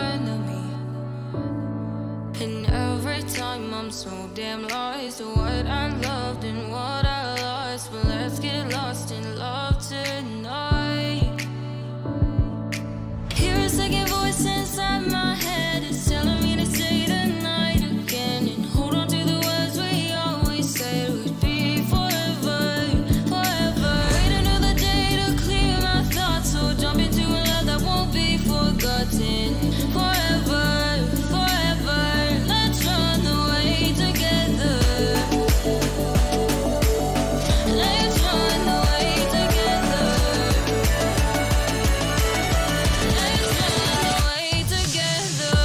front of me. And every time I'm so damn lost to what I loved and what I lost. But let's get lost in love tonight. Hear a second voice inside my head. It's telling me to stay the night again and hold on to the words we always said would be forever, forever. Wait another day to clear my thoughts, so jump into a love that won't be forgotten. Forever, forever. Let's run away together. Let's run away together. Let's run away together.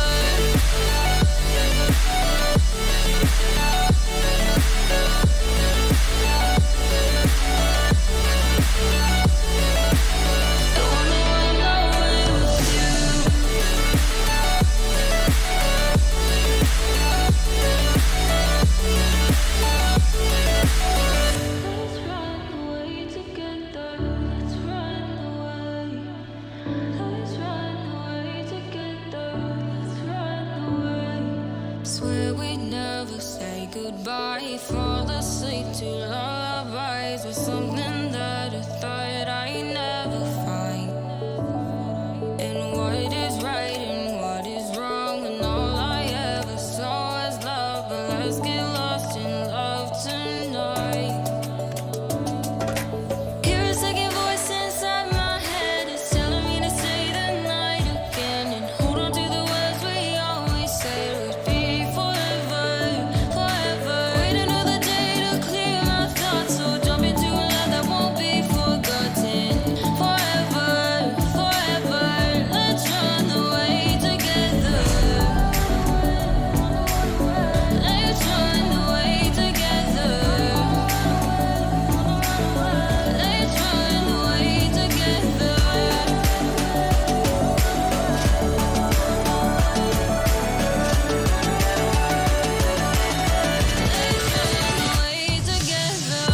The only one knowing was you. Let's run away together. Let's run away. Let's run away together. Let's run away. Swear we'd never say goodbye. Fall asleep to lullabies with something that I thought I'd never find. And what is right and what is wrong, and all I ever saw was love. But let's get lost in love tonight. Hear a second voice inside my head. It's telling me to stay the night again and hold on to the words we always said would be forever, forever. Wait another day to clear my thoughts, so jump into a love that won't be forgotten. Forever, forever. Let's run away together. Let's run away together. Let's run away together. Let's run away together.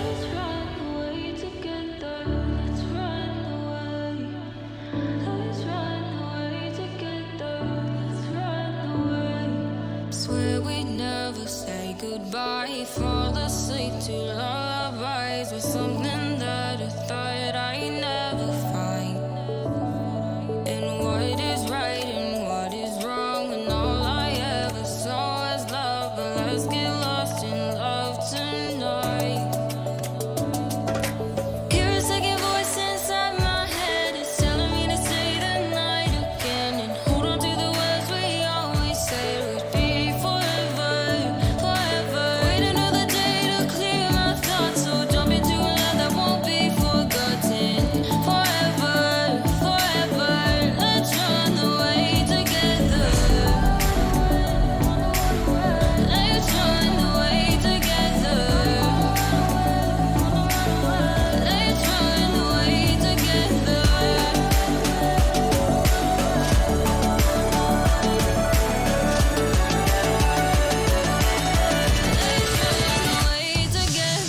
Let's run away together. Let's run away. Let's run away together. Let's run away. Swear we'd never say goodbye. Fall asleep to lullabies with something that I thought I'd never find. And what is right and what is wrong, and all I ever saw was love. But let's get lost in love tonight. Hear a second voice inside my head. It's telling me to stay the night again and hold on to the words we always said would be forever, forever. Wait another day to clear my thoughts, so jump into a love that won't be forgotten. Forever, forever. Let's run away together. Let's run away together. Let's run away together. Let's run away together.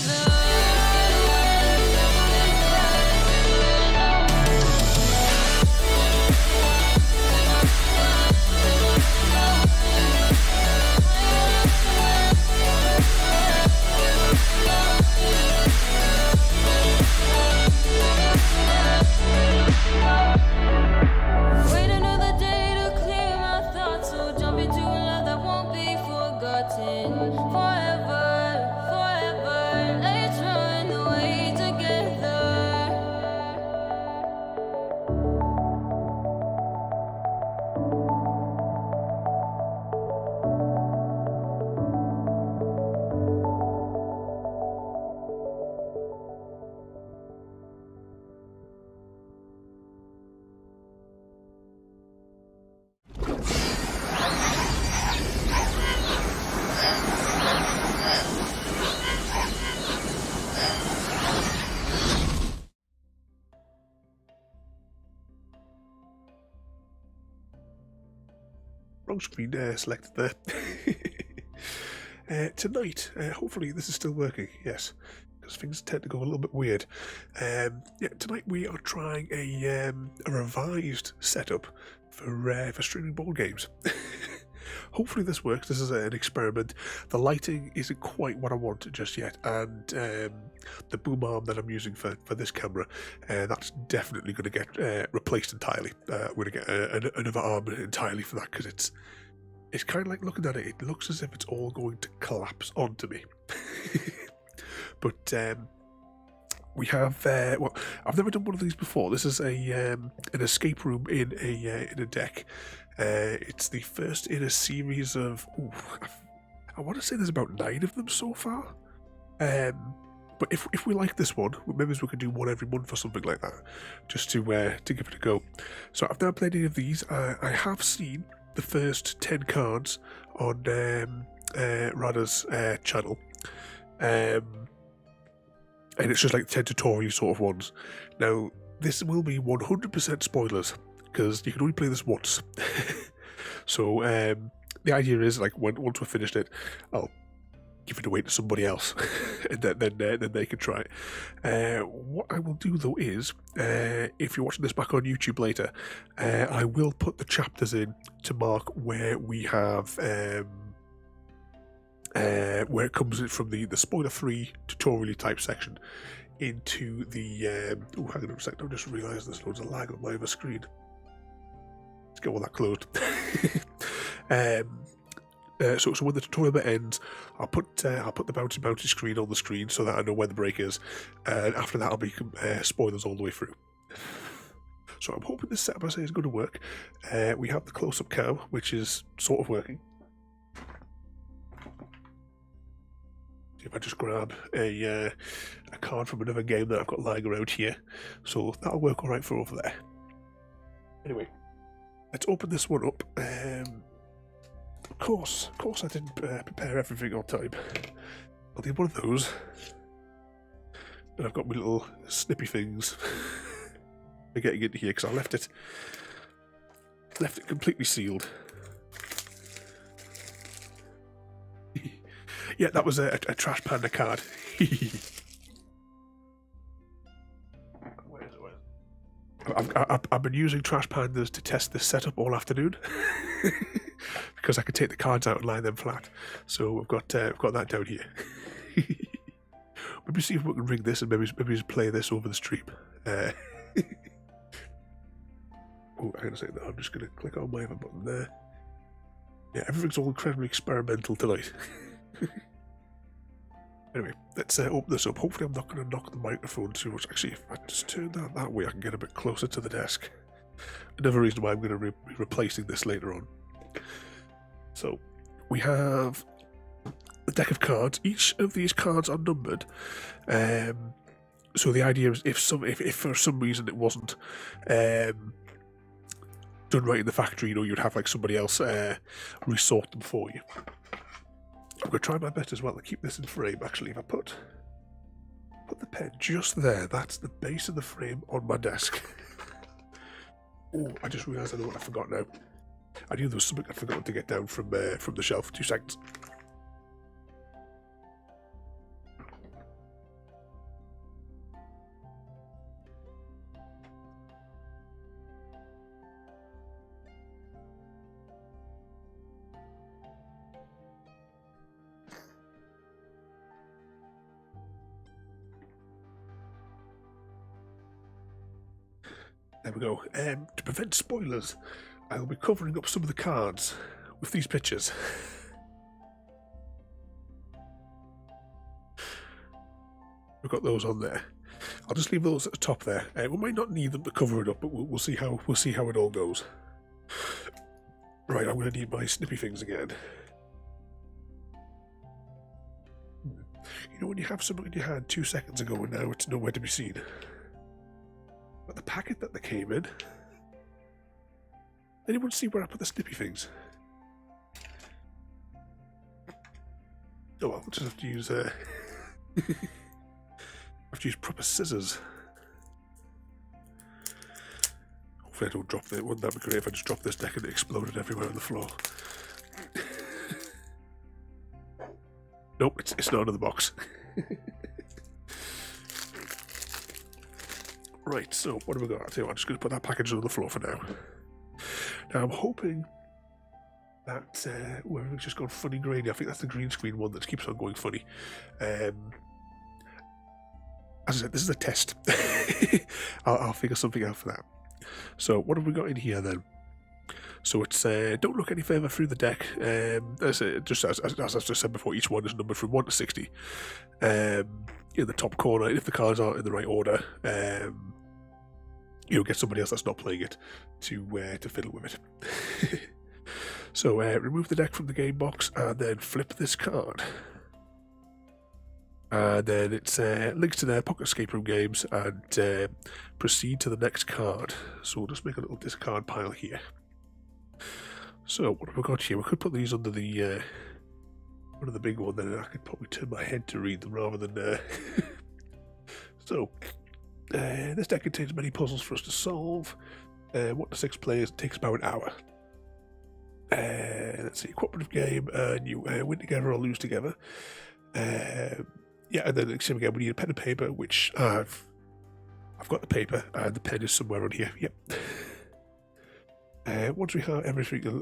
Wait another day to clear my thoughts, so jump into a love that won't be forgotten. Forever, forever. Let's run away together. Wrong screen selected there. tonight, hopefully this is still working, yes, because things tend to go a little bit weird. Yeah, tonight we are trying a revised setup for streaming board games. Hopefully this works. This is an experiment. The lighting isn't quite what I want just yet, and the boom arm that I'm using for this camera, that's definitely going to get replaced entirely. I'm going to get another arm entirely for that, because it's kind of like looking at it. It looks as if it's all going to collapse onto me. But we have well, I've never done one of these before. This is an escape room in a deck. It's the first in a series of, I want to say there's about 9 of them so far. But if we like this one, maybe we could do one every month or something like that, just to give it a go. So I've never played any of these. I have seen the first 10 cards on Rada's channel, and it's just like 10 tutorial sort of ones. Now this will be 100% spoilers, because you can only play this once. So the idea is, like, once we've finished it, I'll give it away to somebody else, and then they can try it. What I will do though is, if you're watching this back on YouTube later, I will put the chapters in to mark where we have where it comes in from the spoiler-free tutorial type section into the oh, hang on a second, I just realised there's loads of lag on my other screen. Let's get all that closed. So when the tutorial bit ends, I'll put the bouncy screen on the screen so that I know where the break is, and after that I'll be spoilers all the way through. So I'm hoping this setup I say is going to work. We have the close-up cam, which is sort of working. If I just grab a card from another game that I've got lying around here, so that'll work all right for over there. Anyway, let's open this one up. Of course I didn't prepare everything on time. I'll need one of those. And I've got my little snippy things for getting into here, because I left it completely sealed. Yeah, that was a Trash Panda card. I've been using Trash Pandas to test this setup all afternoon. Because I can take the cards out and line them flat. So we've got that down here. Maybe see if we can rig this and maybe just play this over the stream. Oh, hang on a second. I'm just going to click on my other button there. Yeah, everything's all incredibly experimental tonight. Anyway, let's open this up. Hopefully I'm not going to knock the microphone too much. Actually, if I just turn that way, I can get a bit closer to the desk. Another reason why I'm going to be replacing this later on. So, we have a deck of cards. Each of these cards are numbered. So the idea is, if for some reason it wasn't done right in the factory, you'd have like somebody else resort them for you. I'm going to try my best as well to keep this in frame. Actually, if I put the pen just there, that's the base of the frame on my desk. Oh, I just realised I know what I forgot now. I knew there was something I forgot to get down from the shelf. 2 seconds. There we go. To prevent spoilers, I'll be covering up some of the cards with these pictures. We've got those on there. I'll just leave those at the top there. We might not need them to cover it up, but we'll see how it all goes. Right, I'm going to need my snippy things again. You know when you have something in your hand 2 seconds ago and now it's nowhere to be seen? But the packet that they came in... Anyone see where I put the snippy things? Oh well, I'll just have to use proper scissors. Hopefully I don't drop it. Wouldn't that be great if I just dropped this deck and it exploded everywhere on the floor? Nope, it's not in the box. Right, so what have we got? I tell you what, I'm just going to put that package on the floor for now. Now I'm hoping that everything's just gone funny grainy. I think that's the green screen one that keeps on going funny. As I said, this is a test. I'll figure something out for that. So what have we got in here then? So it's don't look any further through the deck. Just as I've just said before, each one is numbered from 1 to 60. In the top corner, if the cards aren't in the right order, get somebody else that's not playing it to fiddle with it. So remove the deck from the game box and then flip this card. And then it's links to their Pocket Escape Room games and proceed to the next card. So we'll just make a little discard pile here. So what have we got here? We could put these under the big one, then I could probably turn my head to read them rather than. So this deck contains many puzzles for us to solve. 1 to 6 players, it takes about an hour. Let's see, cooperative game, you win together or lose together. And then same again, we need a pen and paper, which I've got the paper and the pen is somewhere on here. Yep. Once we have everything,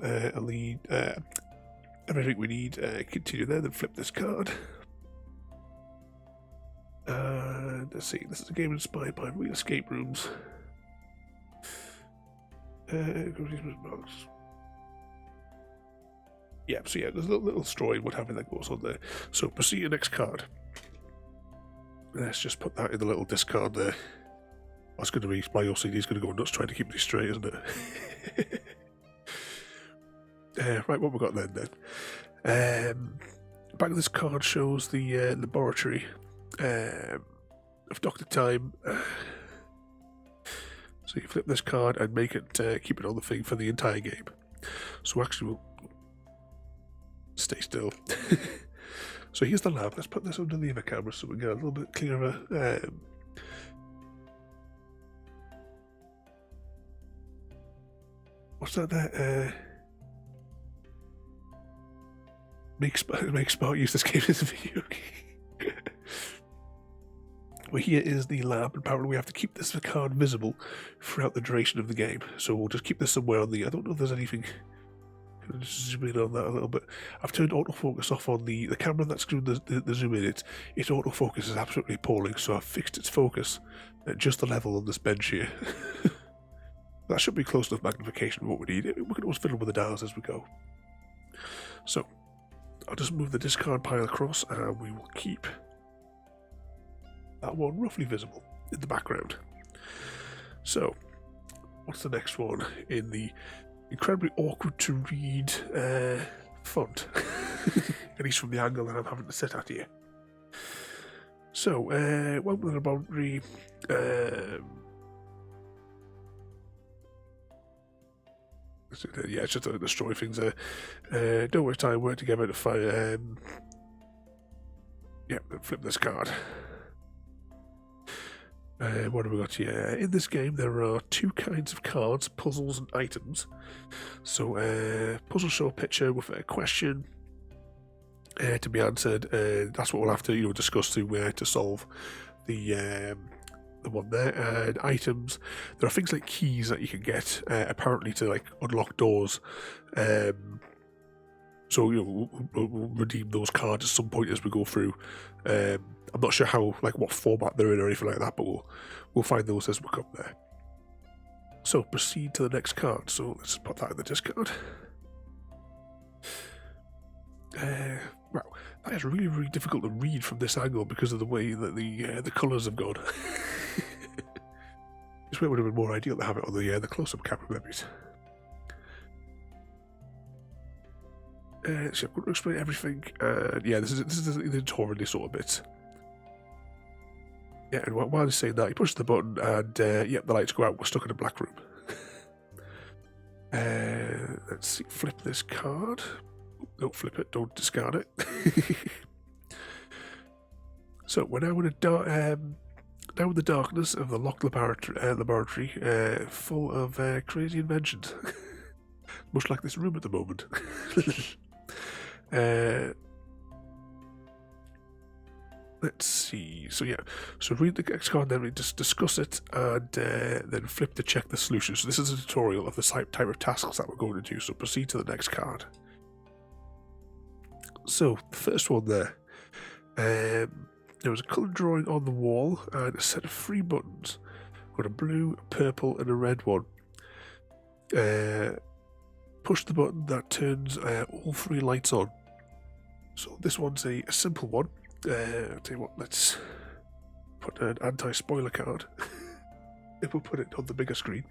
everything we need, continue there, then flip this card. Let's see, this is a game inspired by real escape rooms. Yeah, so yeah, there's a little story, what have you, that goes on there. So proceed to the next card. Let's just put that in the little discard there. That's going to be, my OCD is going to go nuts trying to keep these straight, isn't it? Right, what we got then? Back of this card shows the laboratory of Doctor Thyme. So you flip this card and make it keep it on the thing for the entire game. So actually we'll stay still. So here's the lab. Let's put this under the other camera so we get a little bit clearer. What's that there? Make smart use this game as a video game. Well, here is the lab. Apparently we have to keep this card visible throughout the duration of the game. So we'll just keep this somewhere on the... I don't know if there's anything... Just zoom in on that a little bit. I've turned autofocus off on the camera that's doing the zoom in. Its autofocus is absolutely appalling, so I've fixed its focus at just the level on this bench here. That should be close enough magnification for what we need. We can always fiddle with the dials as we go. So, I'll just move the discard pile across and we will keep that one roughly visible in the background. So, what's the next one in the incredibly awkward to read font? At least from the angle that I'm having to sit at here. So, welcome to the laboratory. Yeah, it's just to destroy things there. Don't waste time, work together to fight. Yeah, flip this card. What have we got here? In this game, there are 2 kinds of cards, puzzles and items. So, puzzles show a picture with a question to be answered. That's what we'll have to, discuss to solve the one there. And items, there are things like keys that you can get, apparently to unlock doors. So we'll redeem those cards at some point as we go through. I'm not sure how, what format they're in or anything like that, but we'll find those as we come there. So proceed to the next card. So let's put that in the discard. Wow, that is really, really difficult to read from this angle because of the way that the colours have gone. This way would have been more ideal to have it on the close-up camera, maybe. So I'm going to explain everything. Yeah, this is the tutorial sort of bit. Yeah, and while he's saying that, he pushes the button, and yep, the lights go out. We're stuck in a black room. Let's see. Flip this card. Don't flip it. Don't discard it. So we're now in now in the darkness of the locked laboratory, full of crazy inventions. Much like this room at the moment. let's see. So yeah, so read the X card, then we just discuss it, and then flip to check the solution. So this is a tutorial of the type of tasks that we're going to do. So proceed to the next card. So the first one there was a colour drawing on the wall and a set of 3 buttons. Got a blue, a purple, and a red one. Push the button that turns all 3 lights on. So this one's a simple one. I'll tell you what, let's put an anti-spoiler card. If we'll put it on the bigger screen.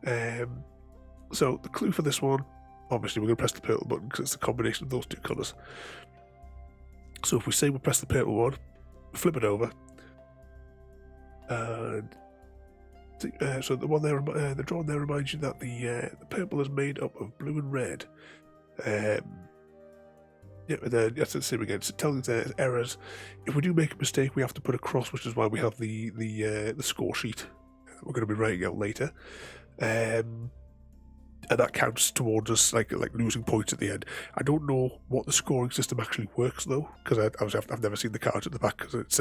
So the clue for this one, obviously we're going to press the purple button because it's the combination of those 2 colours. So if we say we press the purple one, flip it over, and so the one there, the drawing there reminds you that the purple is made up of blue and red. Yeah, and then that's the same again. So telling us errors. If we do make a mistake, we have to put a cross, which is why we have the score sheet that we're going to be writing out later. And that counts towards us like losing points at the end. I don't know what the scoring system actually works though, because I've never seen the cards at the back. Because it's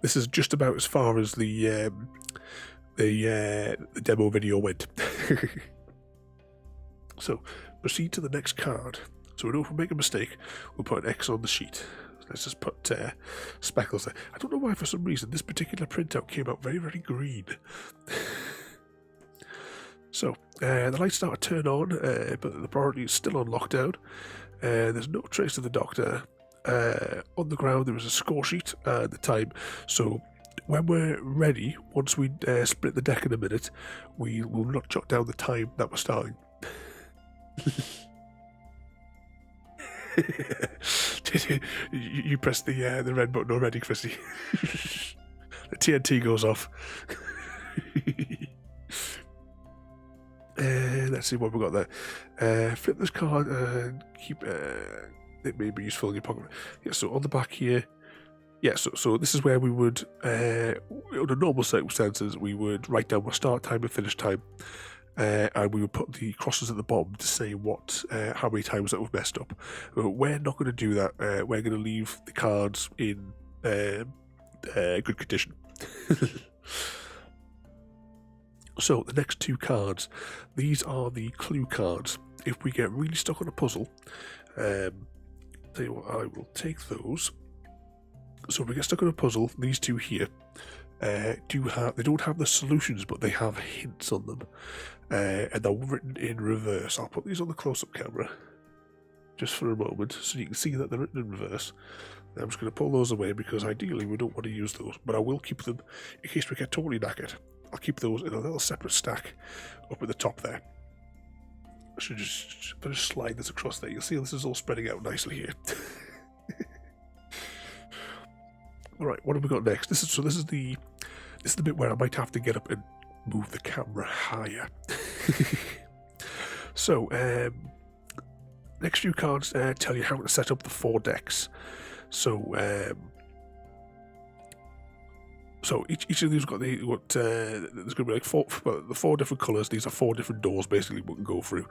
this is just about as far as the demo video went. So proceed to the next card. So we know if we make a mistake, we'll put an X on the sheet. Let's just put speckles there. I don't know why for some reason this particular printout came out very, very green. So, the lights start to turn on, but the priority is still on lockdown. There's no trace of the Doctor. On the ground there is a score sheet and the time. So, when we're ready, once we split the deck in a minute, we will not jot down the time that we're starting. You press the red button already, Chrissy. The TNT goes off. Let's see what we've got there. Flip this card and keep it may be useful in your pocket. Yeah, so on the back here, yeah, so this is where we would, under normal circumstances, we would write down our start time and finish time, and we would put the crosses at the bottom to say what, how many times that we've messed up. But we're not going to do that. We're going to leave the cards in good condition. So the next 2 cards, these are the clue cards. If we get really stuck on a puzzle, tell you what, I will take those. So if we get stuck on a puzzle, these 2 here they don't have the solutions, but they have hints on them, and they're written in reverse. I'll put these on the close-up camera just for a moment, so you can see that they're written in reverse. I'm just going to pull those away because ideally we don't want to use those, but I will keep them in case we get totally knackered. I'll keep those in a little separate stack up at the top there. I should just slide this across there. You'll see this is all spreading out nicely here. Alright, what have we got next? This is the bit where I might have to get up and move the camera higher. So, next few cards tell you how to set up the 4 decks. So, each of these got there's going to be like the 4 different colours. These are 4 different doors basically we can go through.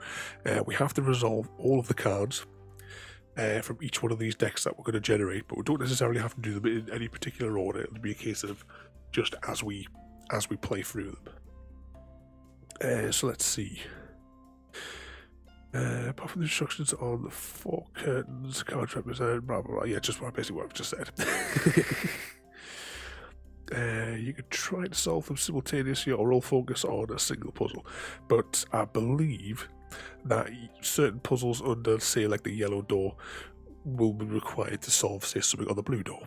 We have to resolve all of the cards from each one of these decks that we're going to generate, but we don't necessarily have to do them in any particular order. It'll be a case of just as we play through them. So let's see. Apart from the instructions on the 4 curtains, cards represent blah blah blah. Yeah, just basically what I've just said. You could try to solve them simultaneously or all focus on a single puzzle, but I believe that certain puzzles under, say, like the yellow door will be required to solve, say, something on the blue door.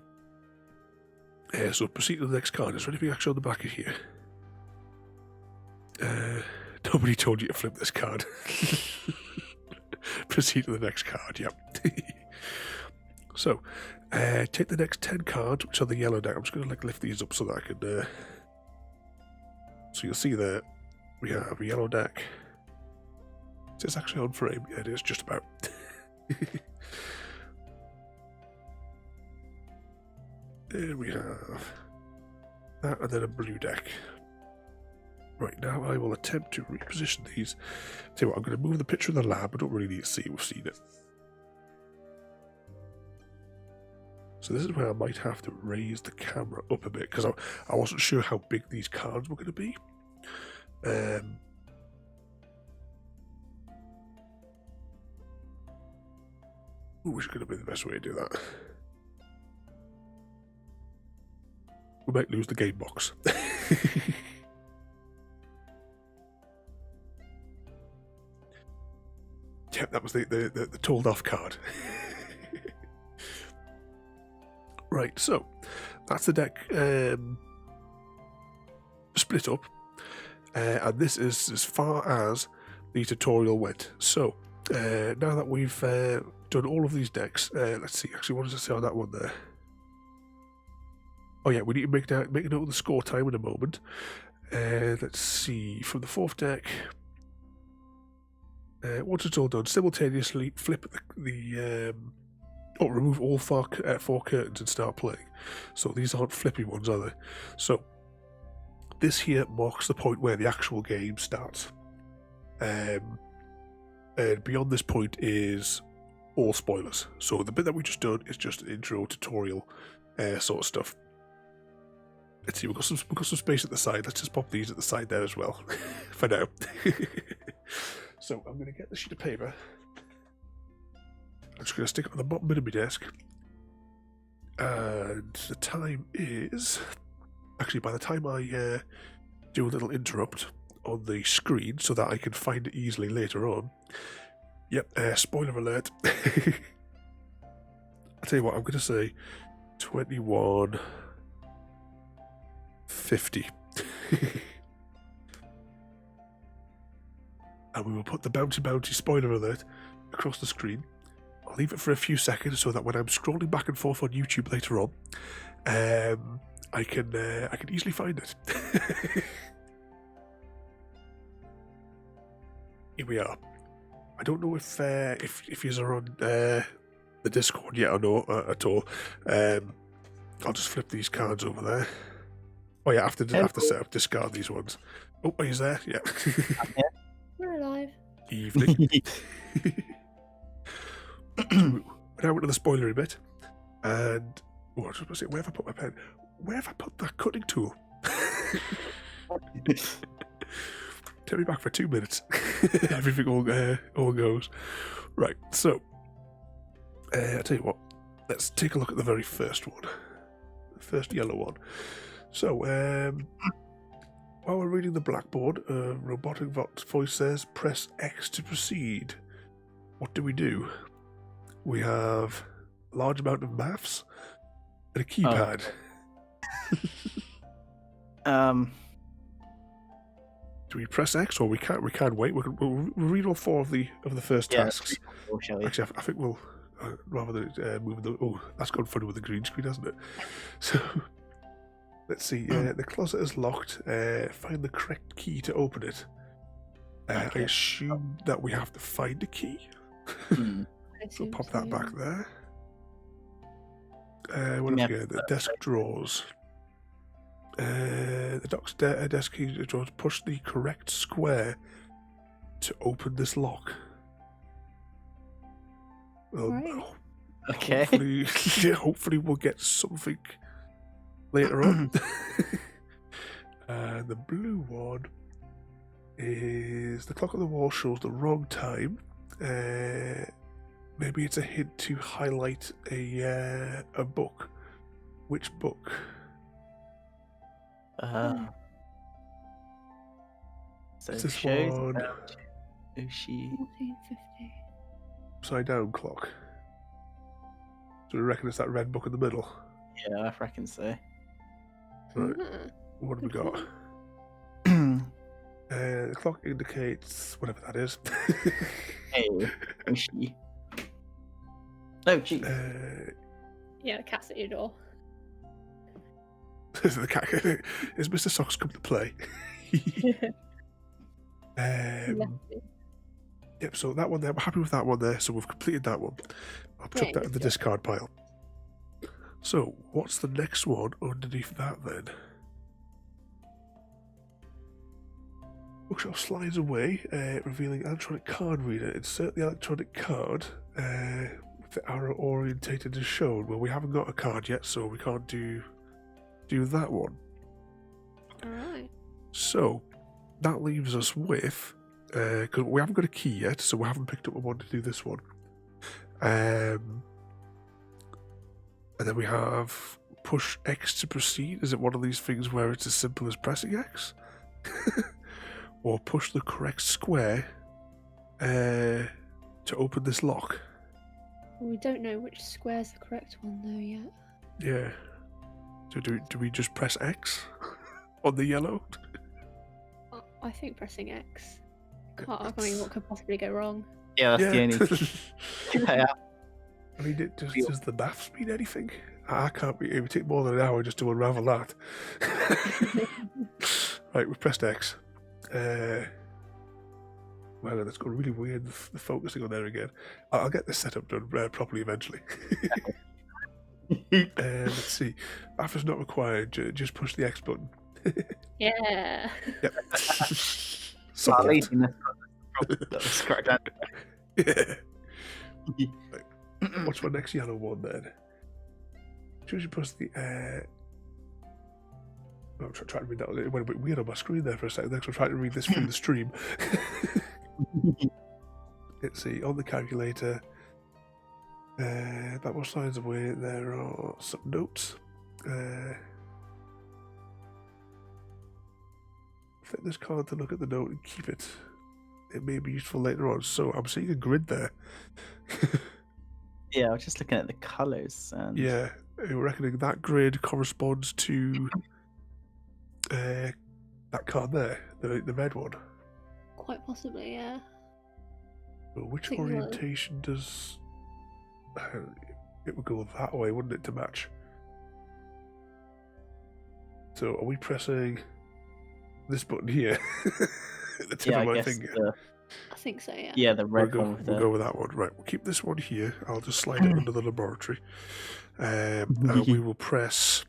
So proceed to the next card. Is there anything actually on the back of here? Nobody told you to flip this card. Proceed to the next card, yep. So, take the next 10 cards, which are the yellow deck. I'm just going to lift these up so that I can... So you'll see there, we have a yellow deck. It's actually on frame. Yeah, it is, just about. There we have that, and then a blue deck. Right, now I will attempt to reposition these. Tell you what, I'm going to move the picture of the lab. I don't really need to see it. We've seen it. So this is where I might have to raise the camera up a bit because I wasn't sure how big these cards were going to be. Which is going to be the best way to do that. We might lose the game box. Yep, that was the told off card. Right, so that's the deck split up, and this is as far as the tutorial went. So now that we've done all of these decks, let's see. Actually, what does it say on that one there? Oh yeah, we need to make a note of the score time in a moment. Let's see, from the 4th deck. Once it's all done, simultaneously flip remove all 4 curtains and start playing. So these aren't flippy ones, are they? So this here marks the point where the actual game starts. And beyond this point is all spoilers. So the bit that we just done is just an intro tutorial sort of stuff. Let's see, we've got some space at the side. Let's just pop these at the side there as well, for now. So I'm going to get the sheet of paper. I'm just going to stick it on the bottom bit of my desk. And the time is... Actually, by the time I do a little interrupt on the screen so that I can find it easily later on... Yep, spoiler alert. I'll tell you what, I'm going to say 21:50. And we will put the bounty spoiler alert across the screen. I'll leave it for a few seconds so that when I'm scrolling back and forth on YouTube later on, I can easily find it. Here we are. I don't know if you're on the Discord yet or no at all. I'll just flip these cards over there. Oh yeah, after set up, discard these ones. Oh, he's there. Yeah. We're alive. Evening. Now into the spoilery bit, and I was supposed to say, where have I put my pen? Where have I put that cutting tool? Take me back for 2 minutes. Everything all goes right. So, I tell you what. Let's take a look at the very first one, the first yellow one. So, while we're reading the blackboard, a robotic voice says, "Press X to proceed." What do? We have a large amount of maths and a keypad. Do we press X or we can't? We can't wait. We'll read all 4 of the first tasks. Actually, I think we'll rather than move the. Oh, that's gone funny with the green screen, hasn't it? So let's see. The closet is locked. Find the correct key to open it. I assume that we have to find a key. So pop that back there. What have we got? The desk drawers. The desk key drawers. Push the correct square to open this lock. Well, Right. Okay. Hopefully we'll get something later on. And the blue one is the clock on the wall shows the wrong time. Maybe it's a hint to highlight a book. Which book? So It's this shows one. about Ushi. 1450. Upside down clock. So we reckon it's that red book in the middle. Yeah, I reckon so. Right. What have we got? The clock indicates whatever that is. Hey, Ushi. Oh, gee. Yeah, the cat's at your door. The cat is Mr. Socks come to play. Yep, so that one there, we're happy with that one there, so we've completed that one. I'll chuck that in the discard pile. So, what's the next one underneath that then? Bookshelf slides away, revealing electronic card reader. Insert the electronic card. If the arrow orientated is shown, well, we haven't got a card yet, so we can't do that one. Alright. So that leaves us with, because we haven't got a key yet, so we haven't picked up a one to do this one. And then we have push X to proceed. Is it one of these things where it's as simple as pressing X? Or push the correct square to open this lock? We don't know which square's the correct one though yet. Yeah. So do we just press X on the yellow? I think pressing X. I mean, what could possibly go wrong? Yeah, that's the only. Yeah. I mean, does the maths mean anything? I can't be. It would take more than an hour just to unravel that. Right, we pressed X. Well, that's got really weird. The focusing on there again. I'll get this setup done properly eventually. Let's see. Math is not required. Just push the X button. Yeah. Yep. At least that was correct. Yeah. Right. What's my next yellow one then? Should you push the I'm trying to read that. It went a bit weird on my screen there for a second. Next, I'm trying to read this through the stream. Let's see. On the calculator, about what signs away, there are some notes. Flip this card to look at the note and keep it. It may be useful later on. So I'm seeing a grid there. Yeah, I was just looking at the colours. And... Yeah, we're reckoning that grid corresponds to that card there, the red one. Quite possibly, yeah. Well, which think it was. orientation does... it would go that way, wouldn't it, to match? So are we pressing this button here? At the tip Yeah, of I my guess finger. I think so, yeah. Yeah, the red We'll one. With go the... with that one. Right, we'll keep this one here. I'll just slide it under the laboratory. And we will press...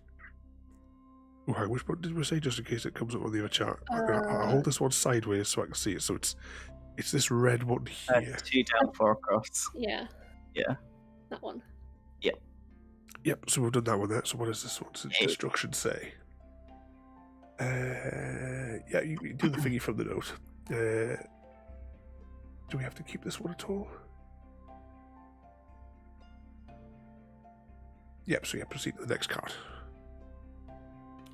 Okay, which button did we say, just in case it comes up on the other chart? I'll hold this one sideways so I can see it. So it's this red one here. 2 down, 4 across. Yeah. Yeah. That one. Yep, so we've done that one there. So what does this one's instruction say? Yeah, you do the thingy from the note. Do we have to keep this one at all? Yep, so yeah, proceed to the next card.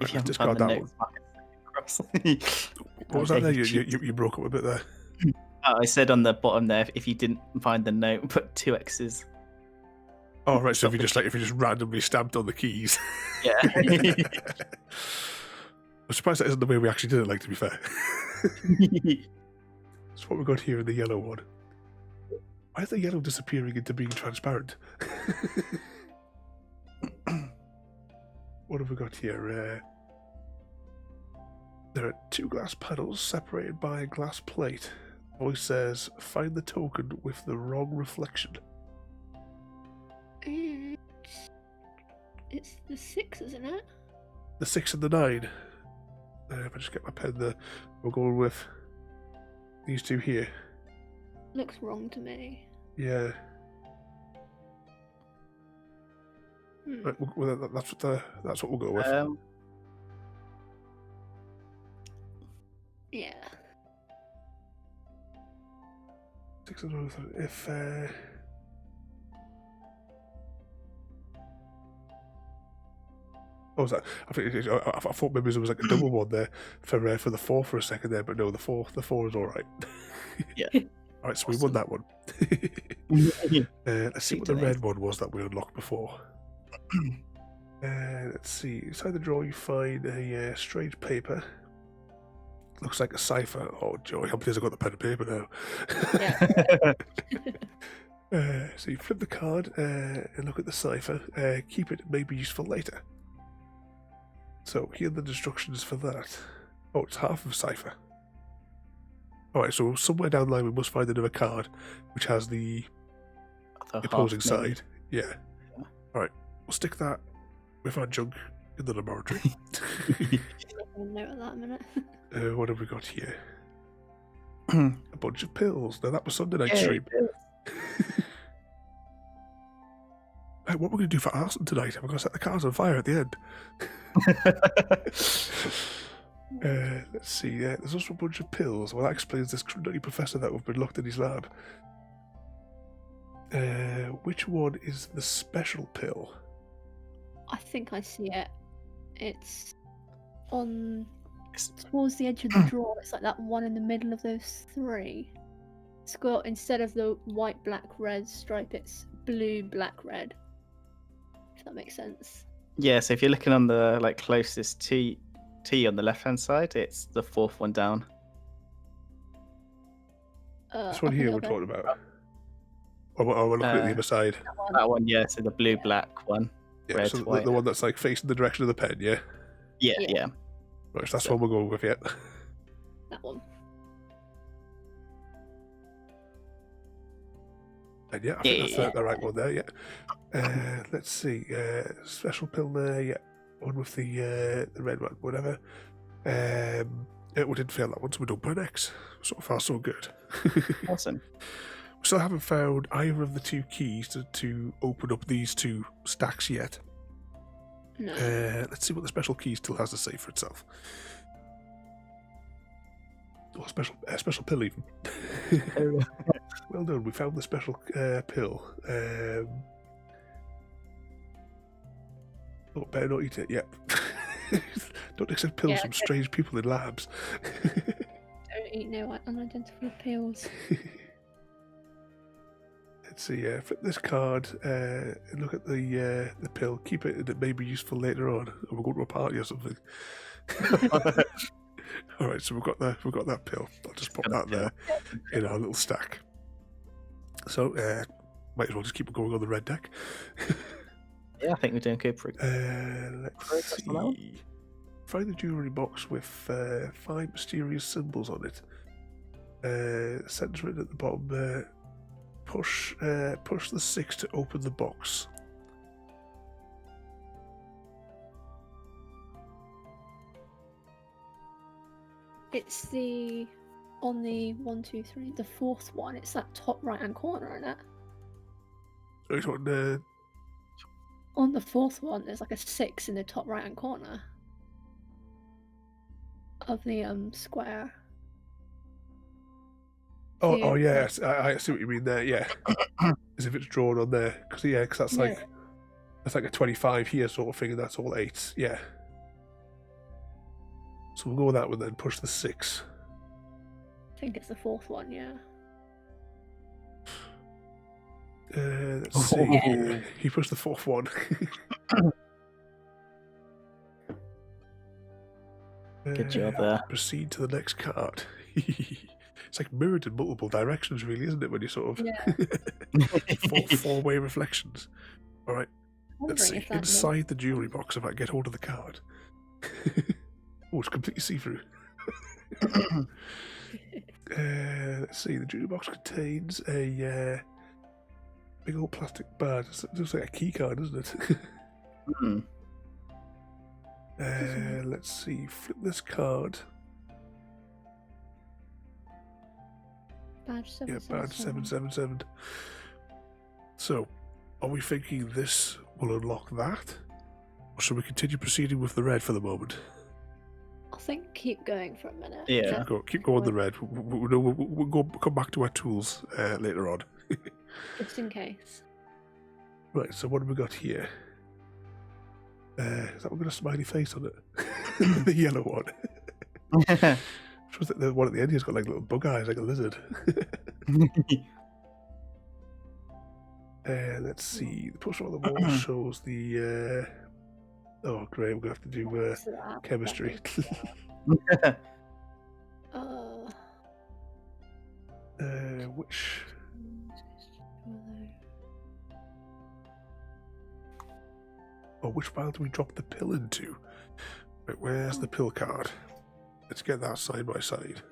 If you Right, haven't found discard the that notes, one. across. What was that there? You broke up a bit there. I said on the bottom there, if you didn't find the note, put 2 X's. Oh right, so if you just randomly stamped on the keys. Yeah. I'm surprised that isn't the way we actually did it, like, to be fair. That's what we got here in the yellow one. Why is the yellow disappearing into being transparent? What have we got here? There are 2 glass panels separated by a glass plate. Voice says, find the token with the wrong reflection. It's the 6, isn't it? The 6 and the 9. If I just get my pen there, we're going with these 2 here. Looks wrong to me. Yeah. Hmm. Right, well, that's what we'll go with. Yeah. 6 and 9. If what was that? I thought maybe there was like a double one there for the 4 for a second there, but no, the 4 is all right. Yeah. All right, so we won that one. Let's see what the red one was that we unlocked before. Let's see. Inside the drawer, you find a strange paper. Looks like a cipher. Oh, joy! I'm pleased I got the pen and paper now. So you flip the card and look at the cipher. Keep it. It may be useful later. So here are the instructions for that. Oh, it's half of a cipher. Alright, so somewhere down the line we must find another card which has the opposing side. Yeah. Alright, we'll stick that with our junk in the laboratory. I'll note of that a minute. What have we got here? A bunch of pills. Now that was Sunday night stream. Hey, what are we going to do for arson tonight? We're going to set the cars on fire at the end. Let's see. There's also a bunch of pills. Well, that explains this nutty professor that we've been locked in his lab. Which one is the special pill? I think I see it. It's on It's- towards the edge of the drawer. It's like that one in the middle of those three. It's got, instead of the white, black, red stripe, it's blue, black, red. If that makes sense. Yeah, so if you're looking on the like closest T on the left hand side, it's the fourth one down. This one up here and we're over. talking about. Or we're looking at the other side. That one. That one, yeah, so the blue black one. Yeah, Red, so white. the one that's like facing the direction of the pen, yeah? Yeah, Yeah. yeah. Right, so that's one we're going with, yeah. That one. And yeah, I think that's Yeah. the right one there, yeah. Let's see. Special pill there, yeah. One with the red one, whatever. We didn't fail that one, so we don't burn X. So far, so good. Awesome. We still haven't found either of the two keys to open up these two stacks yet. No. Let's see what the special key still has to say for itself. Oh, special pill even. Well done, we found the special pill. Oh, better not eat it, yep. Don't accept pills Yeah, from okay. strange people in labs. Don't eat no unidentified pills. Let's see, flip this card, look at the pill, keep it, and it may be useful later on. Or we'll go to a party or something. Alright, so we've got that pill. I'll just pop that there in our little stack. So, might as well just keep it going on the red deck. Yeah, I think we're doing good for it. Let's Progress on that one? see. Find the jewellery box with 5 mysterious symbols on it. Center it at the bottom. Push the 6 to open the box. It's on the 1, 2, 3, the fourth one. It's that top right hand corner, isn't it? So it's on, On the fourth one, there's like a 6 in the top right hand corner of the square. oh yeah, I see what you mean there. Yeah, as if it's drawn on there, because that's like Yeah. that's like a 25 here sort of thing, and that's all 8s. Yeah. So we'll go with that one then. Push the 6. I think it's the fourth one, yeah. Let's see. He pushed the 4th one. Good job there. Proceed to the next card. It's like mirrored in multiple directions, really, isn't it? When you sort of Yeah. four-way reflections. All right. Let's Wondering see. if that Inside the jewellery box, if I can get hold of the card. Oh, it's completely see-through. Let's see. The jewellery box contains a big old plastic bag. It looks like a key card, doesn't it? Hmm. Let's see. Flip this card. Badge 7. Yeah, badge 777. So, are we thinking this will unlock that? Or should we continue proceeding with the red for the moment? I think keep going for a minute. Yeah. Keep going the red. We'll come back to our tools later on. Just in case. Right, so what have we got here? Is that one got a smiley face on it? The yellow one. I suppose the one at the end here's got like little bug eyes, like a lizard. Let's see. The poster on the wall shows the. Oh, great! We're gonna have to do What's that? chemistry. Which? Oh, which file do we drop the pill into? Right, where's the pill card? Let's get that side by side.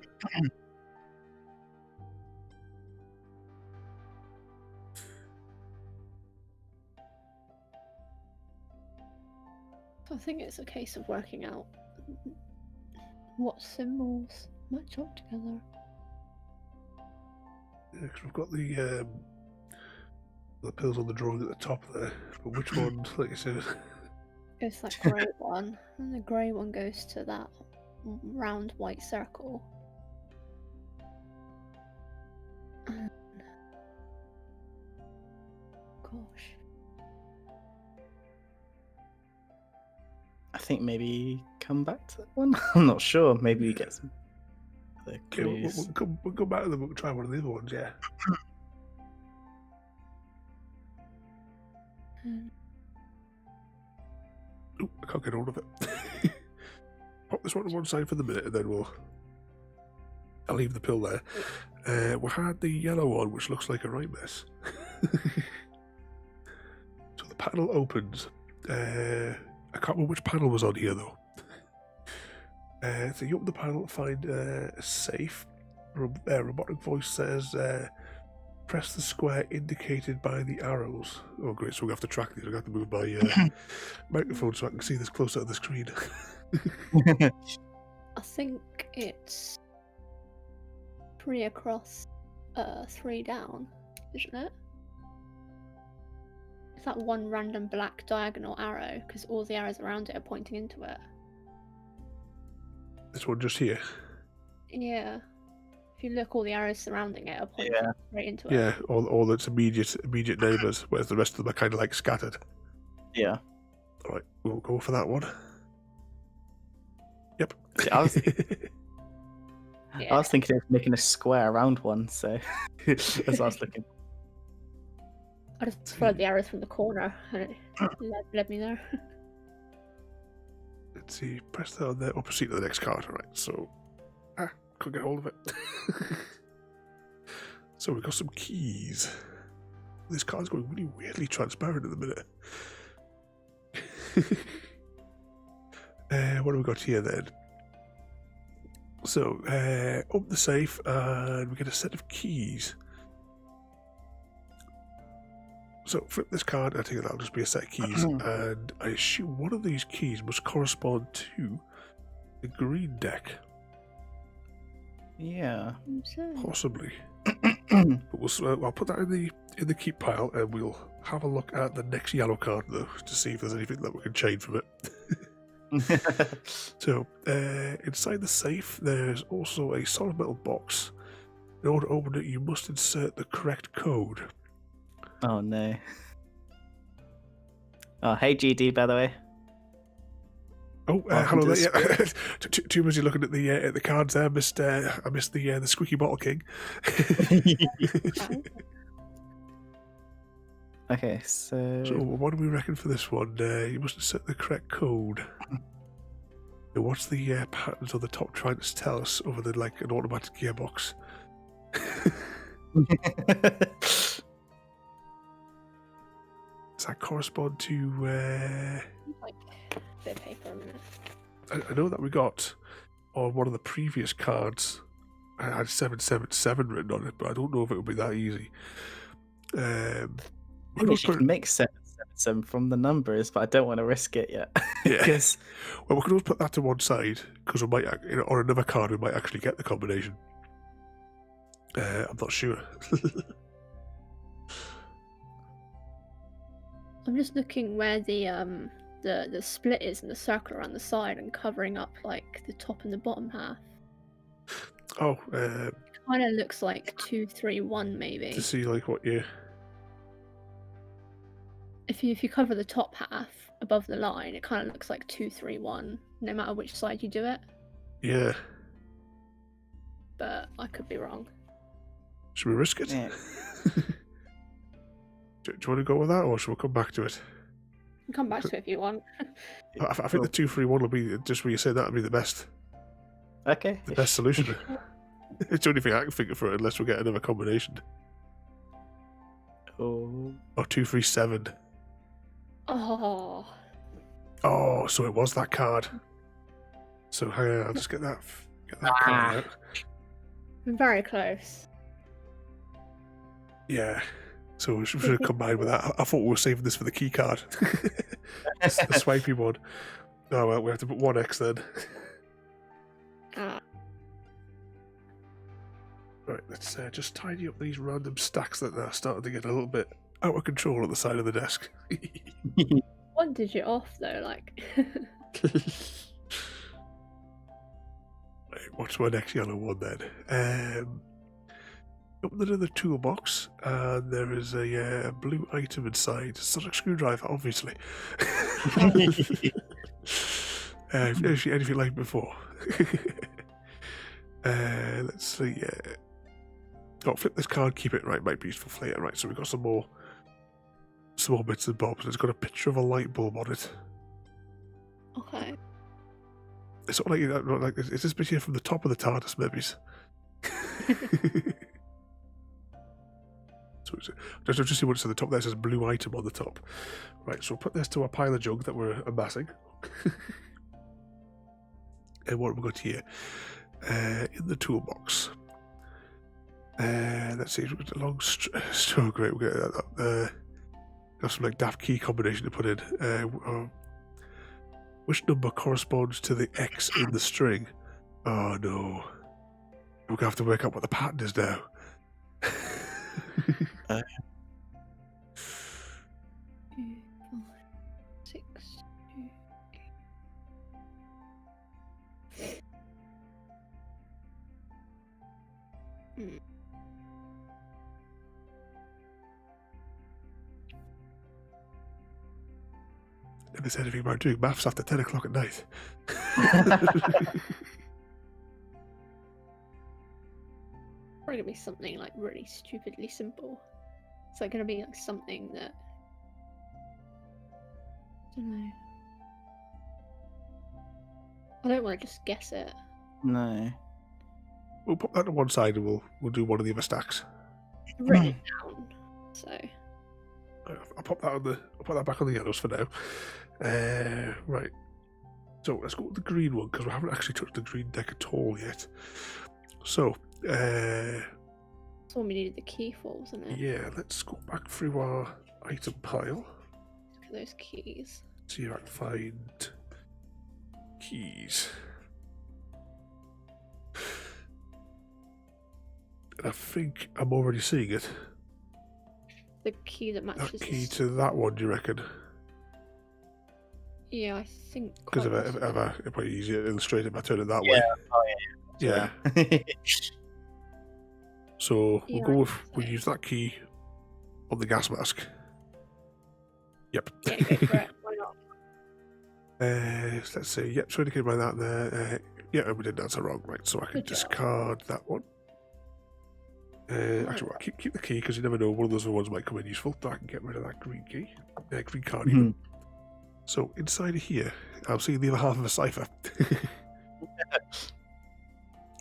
I think it's a case of working out what symbols match up together. Because we've got the The pills on the drawing at the top there. But which one, like you said? Goes to that grey one, and the grey one goes to that round white circle. And... Gosh. I think maybe come back to that one. I'm not sure. Maybe we get some other Yeah, clues. we'll go back to them. We'll try one of the other ones. Yeah. Ooh, I can't get hold of it. Pop this one to one side for the minute, and then I'll leave the pill there. We had the yellow one, which looks like a right mess. So the panel opens. I can't remember which panel was on here though. So you open the panel, find a safe. Robotic voice says, press the square indicated by the arrows. Oh great, so we have to track these. I have to move my microphone so I can see this closer to the screen. I think it's 3 across, 3 down, isn't it? It's that one random black diagonal arrow, because all the arrows around it are pointing into it. This one just here. Yeah. If you look, all the arrows surrounding it are pointing straight into it. Yeah, all its immediate neighbours, whereas the rest of them are kind of like scattered. Yeah. All right, we'll go for that one. Yep. Yeah, Yeah. I was thinking of making a square around one, so that's what I was looking. I just followed the arrows from the corner and it led me there. Let's see, press that on there. Or proceed to the next card. All right, so couldn't get hold of it. So we've got some keys. This card's going really weirdly transparent at the minute. What have we got here then? So, open the safe and we get a set of keys. So, flip this card, I think that'll just be a set of keys, and I assume one of these keys must correspond to the green deck. Yeah. Possibly. But I'll put that in the keep pile, and we'll have a look at the next yellow card though to see if there's anything that we can change from it. So, inside the safe, there's also a solid metal box. In order to open it, you must insert the correct code. Oh no. Oh, hey GD, by the way. Oh, Welcome hello to there. the Yeah. Too busy looking at the cards there. I missed the Squeaky Bottle King. Okay, so So what do we reckon for this one? You must insert the correct code. And what's the patterns on the top trying to tell us other than like an automatic gearbox? Does that correspond to... Like a bit of paper a minute. I know that we got on one of the previous cards, I had 777 written on it, but I don't know if it would be that easy. maybe you can make 777 from the numbers, but I don't want to risk it yet. Yeah. Because Well, we can always put that to one side because we might, on another card, we might actually get the combination. I'm not sure. I'm just looking where the split is in the circle around the side and covering up like the top and the bottom half. Oh, Kind of looks like 2, 3, 1 maybe. to see like what you... If you cover the top half above the line, it kind of looks like 2, 3, 1, no matter which side you do it. Yeah. But I could be wrong. Should we risk it? Yeah. Do you want to go with that, or should we come back to it? You can come back to it if you want. I think the 2, 3, 1 will be just where you said that would be the best solution. It's the only thing I can think of for it, unless we get another combination. Oh. Or 2, 3, 7. Oh, Oh, so it was that card. So hang on, I'll just get that card out. very close. Yeah. So we should have combined with that. I thought we were saving this for the key card. The swipey one. Oh well, we have to put 1x then. Right, let's just tidy up these random stacks that are starting to get a little bit out of control at the side of the desk. 1 digit off though, like. Right, what's my next yellow one then? Open the toolbox, and there is a blue item inside. Sonic screwdriver, obviously. Anything like before. Let's see. Oh, flip this card, keep it. Right, might be useful for later. Right, so we've got some more bits and bobs. It's got a picture of a light bulb on it. Okay. It's sort of like is this bit here from the top of the TARDIS, maybe? So just see what's at the top there. It says blue item on the top. Right, so we'll put this to our pile of junk that we're amassing. And what have we got here? In the toolbox. Let's see, we've got a long stroke. Right, we've got some like daft key combination to put in. Which number corresponds to the X in the string? Oh no. We're going to have to work out what the pattern is now. 2, 5, 6, 2, 8. Never said anything about doing maths after 10 o'clock at night. Probably gonna be something like really stupidly simple. It's like gonna be like something that I don't know. I don't want to just guess it. No. We'll put that to one side and we'll do one of the other stacks. I've written it down, so I'll put that back on the yellows for now. Right. So let's go with the green one because we haven't actually touched the green deck at all yet. So that's what we needed the key for, wasn't it? yeah, let's go back through our item pile. Look at those keys. See if I can find keys. And I think I'm already seeing it. The key that matches. That key this. to that one, do you reckon? Yeah, I think. Because if I use it illustrate if I turn it that way. Oh, Yeah. So Yeah, we'll use that key on the gas mask. Yep. Yeah, go for it. Why not? Let's see. Yep, so indicated by that there. Yeah, we didn't answer wrong, right? So I can Good job. discard that one. Actually, well, keep the key because you never know. One of those other ones might come in useful. But I can get rid of that green key, green card. Even. So inside of here, I'm seeing the other half of a cipher.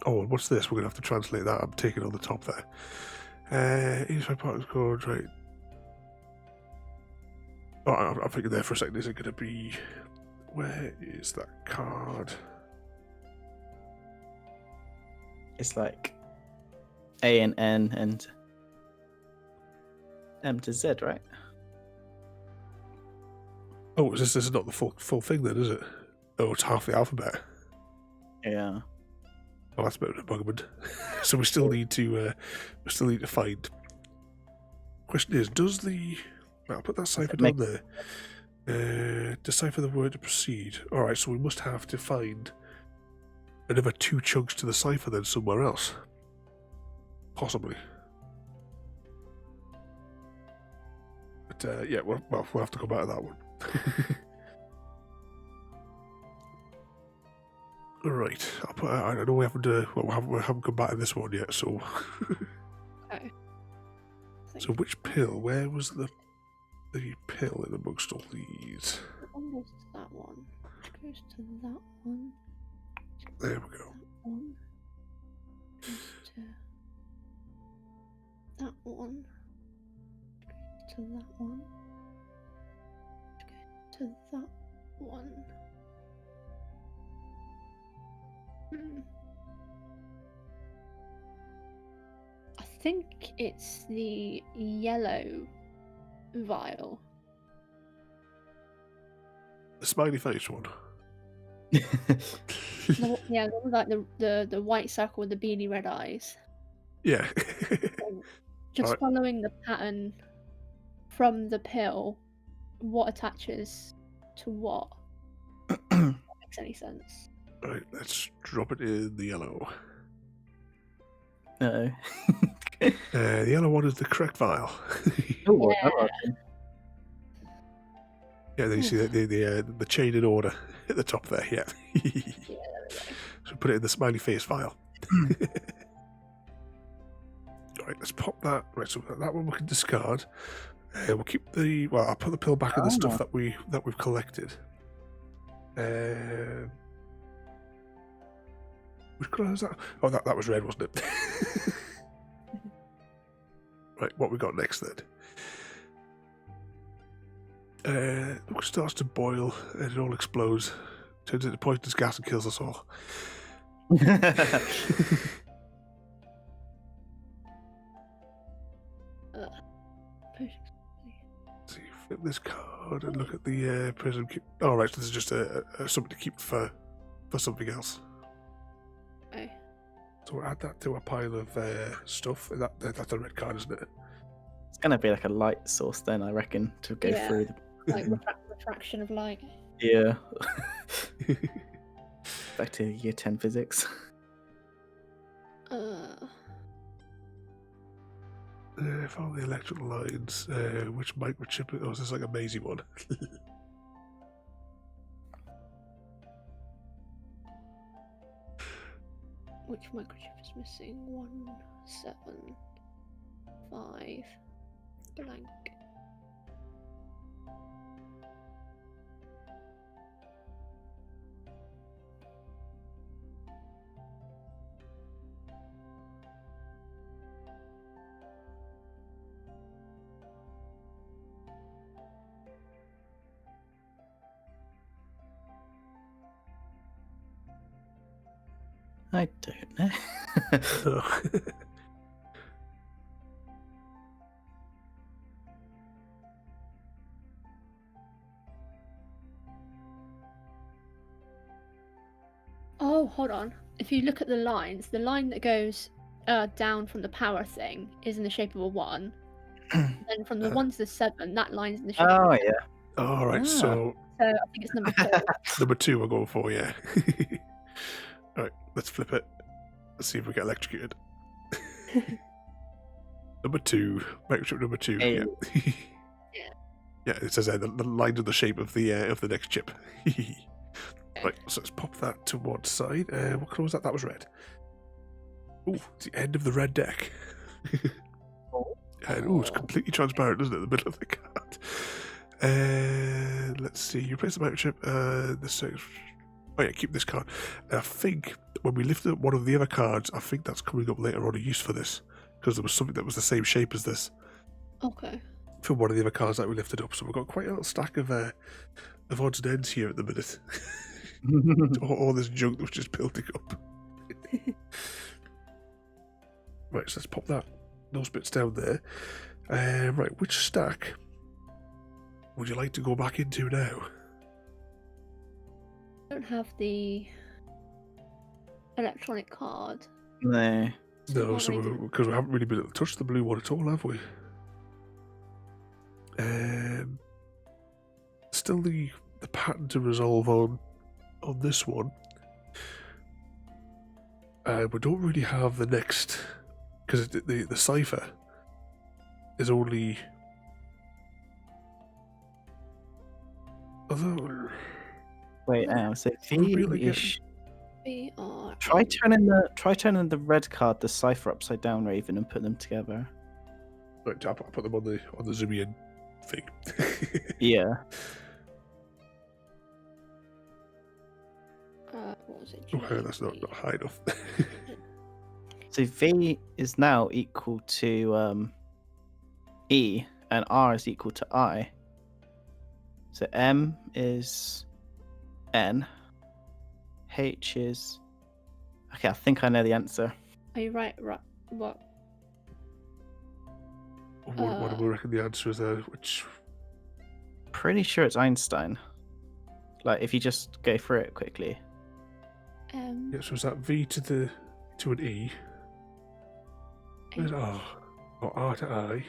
Oh, and what's this? We're gonna have to translate that. I'm taking on the top there. Here's my partner's code, right? Oh, I'm thinking there for a second. Is it gonna be? Where is that card? It's like A and N and M to Z, right? Oh, this is not the full thing then, is it? Oh, it's half the alphabet. Yeah. Oh, that's a bit of a buggerman. So we still need to find. Question is, does the I'll put that cipher down there. Decipher the word to proceed. All right, so we must have to find another 2 chunks to the cipher then somewhere else, possibly. But yeah, we'll have to come back to that one. Right, I know we haven't come back to this one yet. So, Okay. so which pill? Where was the pill in amongst all these? One goes to that one. Which goes to that one. There we go. That one. Goes to that one. Goes to that one. Goes to that one. I think it's the yellow vial. The smiley face one. Yeah, the one with like the white circle with the beady red eyes. Yeah. Just Alright. following the pattern from the pill, what attaches to what? If that makes any sense. Right, let's drop it in the yellow. No. The yellow one is the correct vial. Oh, Yeah. Yeah, then you see the chain in order at the top there. Yeah. Yeah, there we go. So put it in the smiley face vial. Right, let's pop that. Right, so that one we can discard. We'll keep the. Well, I'll put the pill back in the stuff that we've collected. Which colour was that? Oh, that was red, wasn't it? Right, what we got next then? It starts to boil and it all explodes. Turns into poisonous gas and kills us all. So you flip this card and look at the prism. Oh, right, so this is just something to keep for something else. Okay. So we'll add that to a pile of stuff. That's a red card, isn't it? It's gonna be like a light source then, I reckon, to go Yeah. through. Like refraction of light. Yeah. Back to year 10 physics. Follow the electrical lines. Which microchip? Oh, is this like a mazy one? Which microchip is missing? 1, 7, 5, blank. I don't know. Oh, hold on. If you look at the lines, the line that goes down from the power thing is in the shape of a 1. Then from the 1 to the 7, that line's in the shape of Oh, a 1. yeah. All right, Ah. so So I think it's number 2. number 2 we're going for, yeah. All right, let's flip it. Let's see if we get electrocuted. Number 2, microchip number 2. Hey. Yeah. Yeah, it says the lines are the shape of the next chip. Right, so let's pop that to one side. What colour was that? That was red. Ooh, it's the end of the red deck. And it's completely transparent, isn't it? The middle of the card. Let's see. You place the microchip. Oh yeah, keep this card. And I think when we lifted up one of the other cards, I think that's coming up later on a use for this because there was something that was the same shape as this Okay. for one of the other cards that we lifted up. So we've got quite a little stack of odds and ends here at the minute. all this junk that was just building up. Right, so let's pop those bits down there. Right, which stack would you like to go back into now? I don't have the electronic card. No. No, so because we haven't really been able to touch the blue one at all, have we? Still the pattern to resolve on this one. We don't really have the next because the cipher is only. Although Wait, so really V-ish. VR. Try turning the red card, the cipher, upside down, Raven, and put them together. right, I'll put them on the zoom in thing. Yeah. What was it? Okay, that's not high enough. So V is now equal to E, and R is equal to I. So M is N. H is... Okay, I think I know the answer. Are you right? What? What do we reckon the answer is there? Which Pretty sure it's Einstein. Like, if you just go through it quickly. yeah, so is that V to an E? Where's R? Or R to I?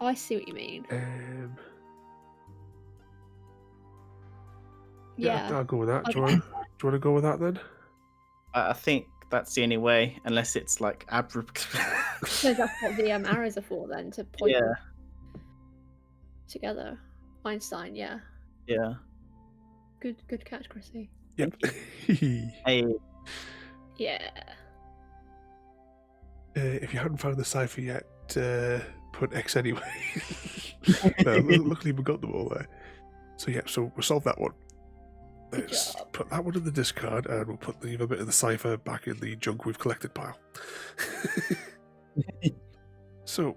I see what you mean. Yeah, Yeah. I'll go with that. Do you Okay. want to go with that then? I think that's the only way, unless it's like abrupt. So that's what the arrows are for then, to point Yeah. them together. Einstein, yeah. Yeah. Good catch, Chrissy. Yep. Hey. Yeah. If you hadn't found the cipher yet, put X anyway. Luckily we got them all there. So yeah, so we'll solve that one. Good Let's job. put that one in the discard, and we'll put the other bit of the cipher back in the junk we've collected pile. So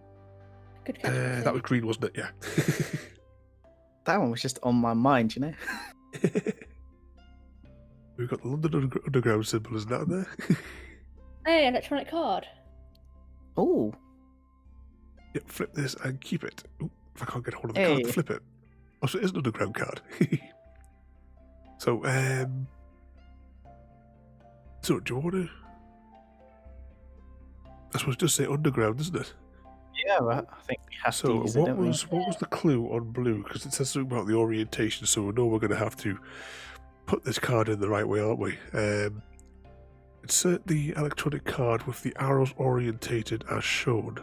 Good catch, Chrissy. that was green, wasn't it? Yeah. That one was just on my mind, you know? We've got the London Underground symbol, isn't that there? Hey, electronic card. Oh. Yep, flip this and keep it. Ooh, if I can't get hold of the card to Hey. flip it. Oh, so it is an underground card. So, do you want to? I suppose just say underground, isn't it? Yeah, well, I think we have to So, use it, don't we? what was the clue on blue? Because it says something about the orientation, so we know we're going to have to put this card in the right way, aren't we? Insert the electronic card with the arrows orientated as shown.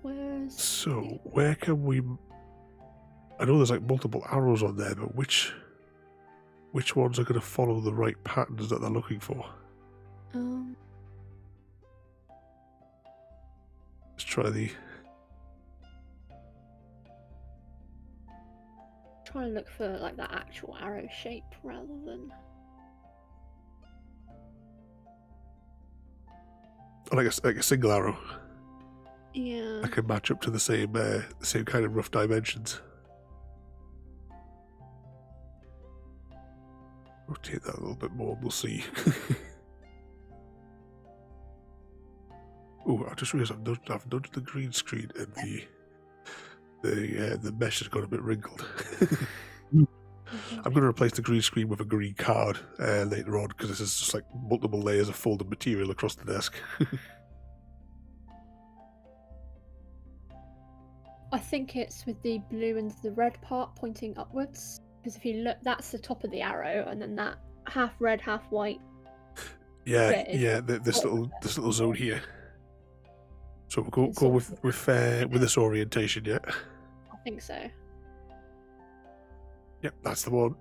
Where's... So, where can we? I know there's like multiple arrows on there, but which ones are going to follow the right patterns that they're looking for? Let's try the. Trying to look for like that actual arrow shape rather than... Like a single arrow. Yeah. I can match up to the same kind of rough dimensions. Rotate that a little bit more, we'll see. Oh, I just realised I've nudged the green screen and the mesh has got a bit wrinkled. I'm going to replace the green screen with a green card later on, because this is just like multiple layers of folded material across the desk. I think it's with the blue and the red part pointing upwards. Because if you look, that's the top of the arrow, and then that half red, half white. Yeah, Bit is yeah. This little zone here. So we'll go with this orientation, yeah. I think so. Yep, that's the one.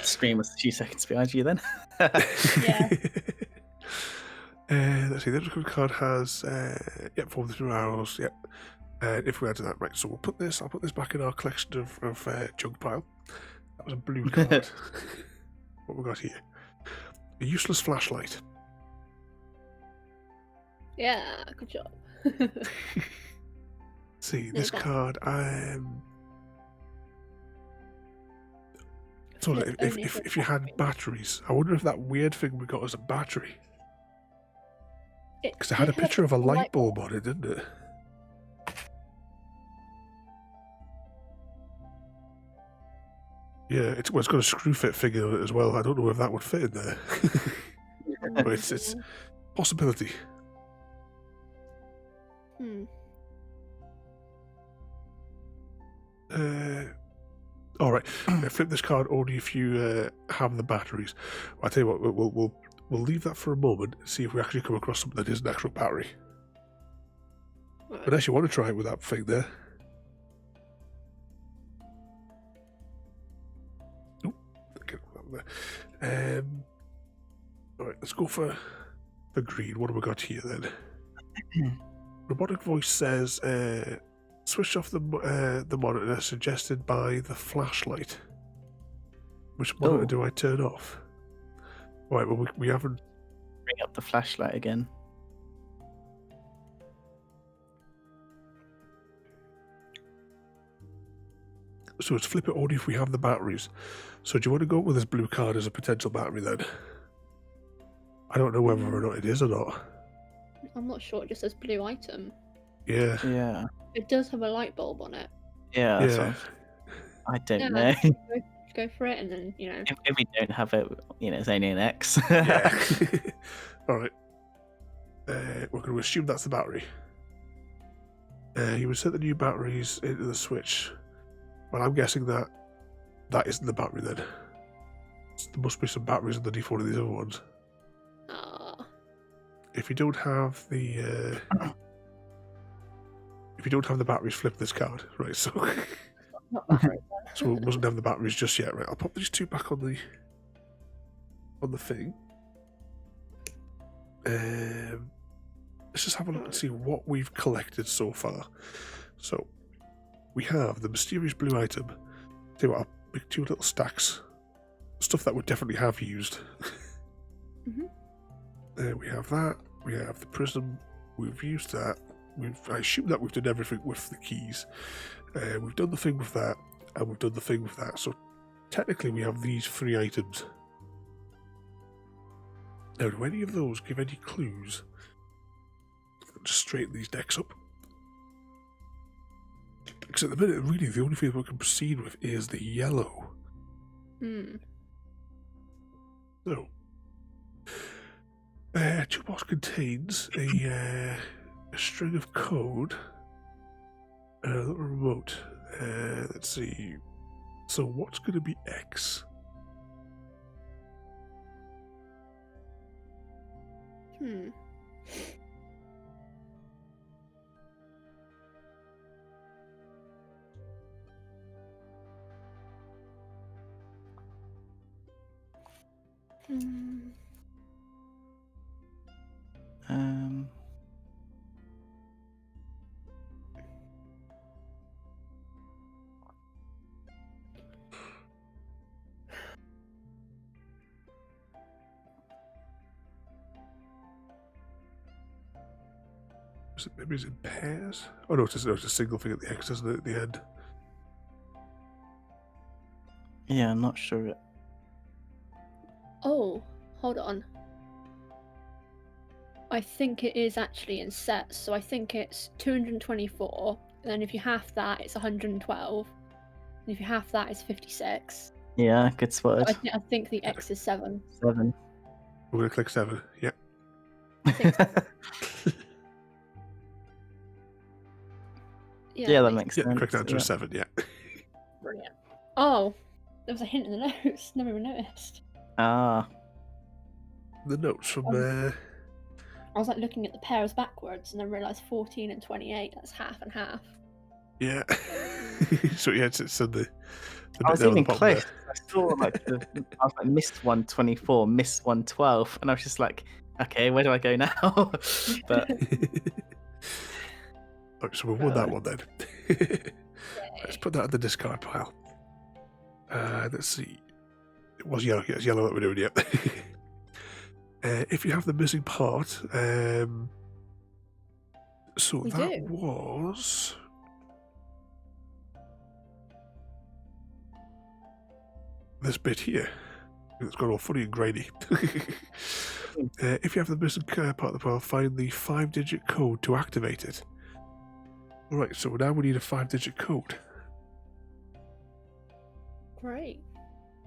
Screen was a few seconds behind you then. Yeah. Let's see, the underground card has formed through arrows, yep. And if we add to that, right, so I'll put this back in our collection of junk pile. That was a blue card. What we got here? A useless flashlight. Yeah, good job. See, No, this that- card, so Flip only if for you had batteries. batteries, I wonder if that weird thing we got was a battery. It Because it had a did have picture of a light light bulb on it, didn't it? Yeah, it's got a screw fit figure on it as well. I don't know if that would fit in there. But it's possibility. Hmm. All right, flip this card only if you have the batteries. I tell you what, we'll leave that for a moment and see if we actually come across something that is an actual battery. Right. Unless you want to try it with that thing there. Nope. Get that there. All right, let's go for green. What have we got here then? Robotic voice says, switch off the monitor suggested by the flashlight. Which monitor do I turn off? Right, well, we haven't... Bring up the flashlight again. So it's flip it only if we have the batteries. So do you want to go with this blue card as a potential battery then? I don't know whether or not it is or not. I'm not sure. It just says blue item. Yeah. Yeah. It does have a light bulb on it. Yeah. That's Yeah. I don't Yeah. know. Go for it, and then If we don't have it, it's only an X. Yeah. All right. we're going to assume that's the battery. You would set the new batteries into the switch. But I'm guessing that isn't the battery then. There must be some batteries underneath one of these other ones. Ah. If you don't have the batteries, flip this card. Right, so Not battery. so it doesn't have the batteries just yet. Right, I'll pop these two back on the thing. Let's just have a look and see what we've collected so far. So we have the mysterious blue item. Tell you what, I'll make 2 little stacks. Stuff that would definitely have used. We have that. We have the prism. We've used that. I assume that we've done everything with the keys. We've done the thing with that, and we've done the thing with that. So technically we have these 3 items. Now, do any of those give any clues? Just straighten these decks up. Because at the minute, really, the only thing we can proceed with is the yellow. So, toolbox contains a string of code and a little remote. Let's see. So, what's going to be X? Maybe it's in pairs? Oh no, it's a single thing at the X, isn't it, at the end? Yeah, I'm not sure. Oh, hold on. I think it is actually in sets, so I think it's 224, and then if you half that, it's 112, and if you half that, it's 56. Yeah, good spotted. I think the X is 7. 7. We're going to click 7, yeah. I think so. Yeah, that makes Yeah, sense. the correct answer yeah. is 7, yeah. Brilliant. Oh, there was a hint in the notes. Never even noticed. Ah, The notes from I was like looking at the pairs backwards and then realised 14 and 28, that's half and half. yeah. So yeah, it's on the I was bit down even the bottom close. I saw like I was like missed 124, missed 112, and I was just like, okay, where do I go now? But Right, so we won that one then. Let's put that in the discard pile. Let's see. It was yellow. Yeah, it's yellow that we're doing, yeah. If you have the missing part, so We that do. was this bit here. It's got all funny and grainy. If you have the missing part of the pile, find the 5-digit code to activate it. Alright, so now we need a 5-digit code. Great.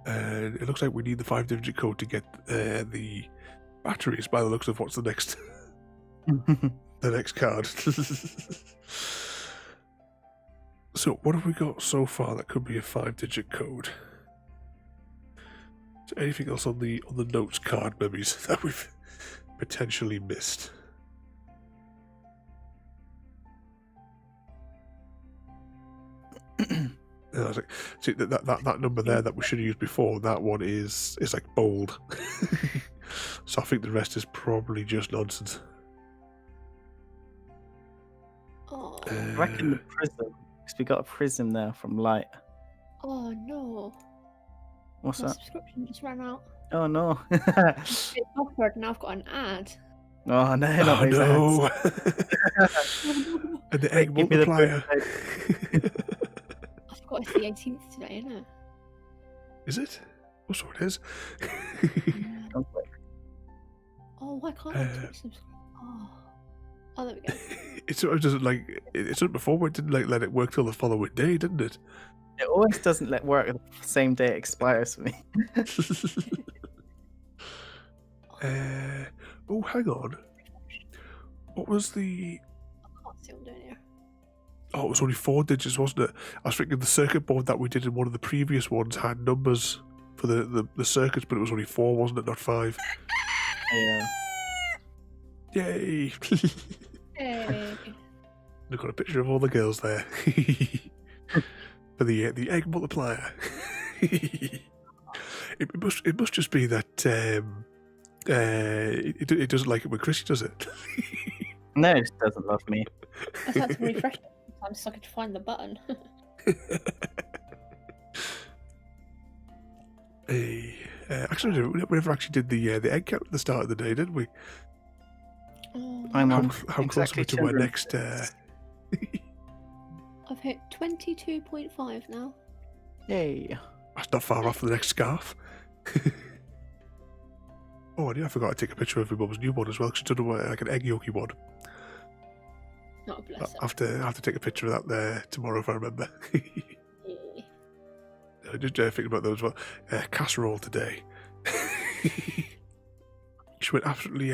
And it looks like we need the 5-digit code to get the batteries by the looks of what's the next the next card. So what have we got so far that could be a 5-digit code? Is there anything else on the notes card memories that we've potentially missed? I was like, see that number there that we should have used before, that one is like bold. So I think the rest is probably just nonsense. Oh, I reckon the prism, because we got a prism there from light. oh no. What's My that? subscription just ran out. Oh no. It's offered and I've got an ad. Oh no, Oh not those no! ads. And the egg Give me the multiplier. I forgot it's the 18th today, isn't it? Is it? Oh, so it is. Oh, why can't I Twitch subscribe? Oh, there we go. It sort of doesn't like it sort of before it didn't like let it work till the following day, didn't it? It always doesn't let work the same day it expires for me. Oh, hang on. What was the? I can't see what I'm doing here. Oh, it was only 4 digits, wasn't it? I was thinking the circuit board that we did in one of the previous ones had numbers for the circuits, but it was only 4, wasn't it? Not 5. Yeah. Yay! Hey. I've got a picture of all the girls there. For the egg multiplier. it must just be that it doesn't like it when Chrissy does it. No, it doesn't love me. I had to refresh it sometimes so I could find the button. Actually, we never actually did the egg count at the start of the day, did we? I'm How on close are we to our next? 206. I've hit 22.5 now. Yay. That's not far off the next scarf. Oh, I forgot to take a picture of my mum's newborn as well, because she's done like an egg yolky one. Oh, bless her. I have to take a picture of that there tomorrow if I remember. Yeah. Just thinking about those as well. Casserole today. She went absolutely.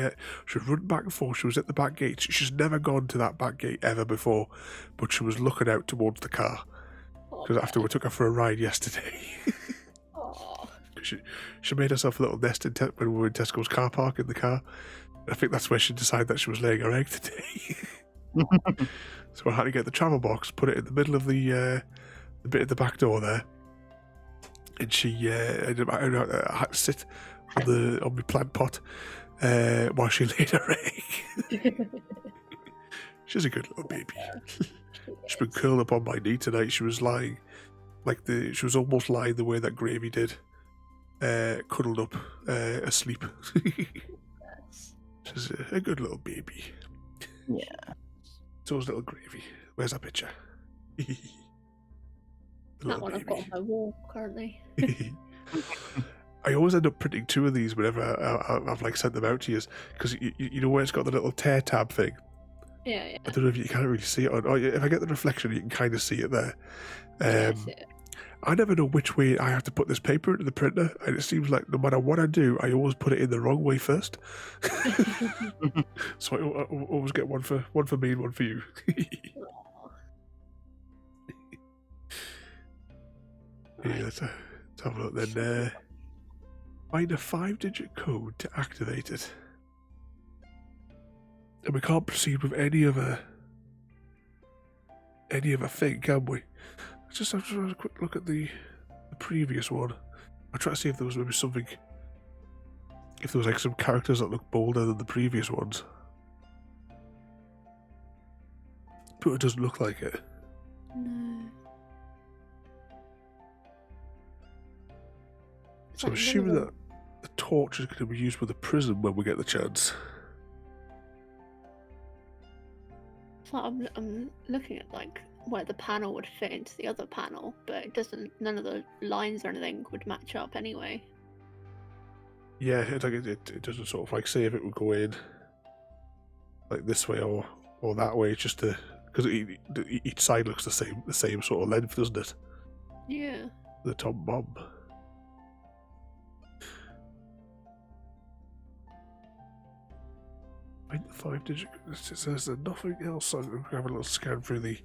She was running back and forth. She was at the back gate. She's never gone to that back gate ever before, but she was looking out towards the car because after we took her for a ride yesterday, Oh. she made herself a little nest when we were in Tesco's car park in the car. I think that's where she decided that she was laying her egg today. So I had to get the travel box, put it in the middle of the bit at the back door there, and she I had to sit on my plant pot while she laid her egg. She's a good little baby. She's been curled up on my knee tonight. She was lying she was almost lying the way that Gravy did, cuddled up, asleep. She's a good little baby. Yeah. So's little Gravy. Where's that picture? That one I've got on my wall currently. I always end up printing 2 of these whenever I've like sent them out to you, because you know where it's got the little tear tab thing. Yeah. I don't know if you can't really see it. Or if I get the reflection, you can kind of see it there. I never know which way I have to put this paper into the printer, and it seems like no matter what I do, I always put it in the wrong way first. So I always get one for me and one for you. Yeah, let's have a look then. Find a 5-digit code to activate it. And we can't proceed with any other thing, can we? Let's just have a quick look at the previous one. I'll try to see if there was maybe something, if there was like some characters that look bolder than the previous ones. But it doesn't look like it. No. So I'm assuming that the torch is going to be used with the prism when we get the chance. So I'm looking at like where the panel would fit into the other panel, but it doesn't. None of the lines or anything would match up anyway. Yeah, it doesn't sort of like say if it would go in like this way or that way. It's just because each side looks the same sort of length, doesn't it? Yeah. The top bomb. Find the 5-digit. There's nothing else. I'm going to have a little scan through the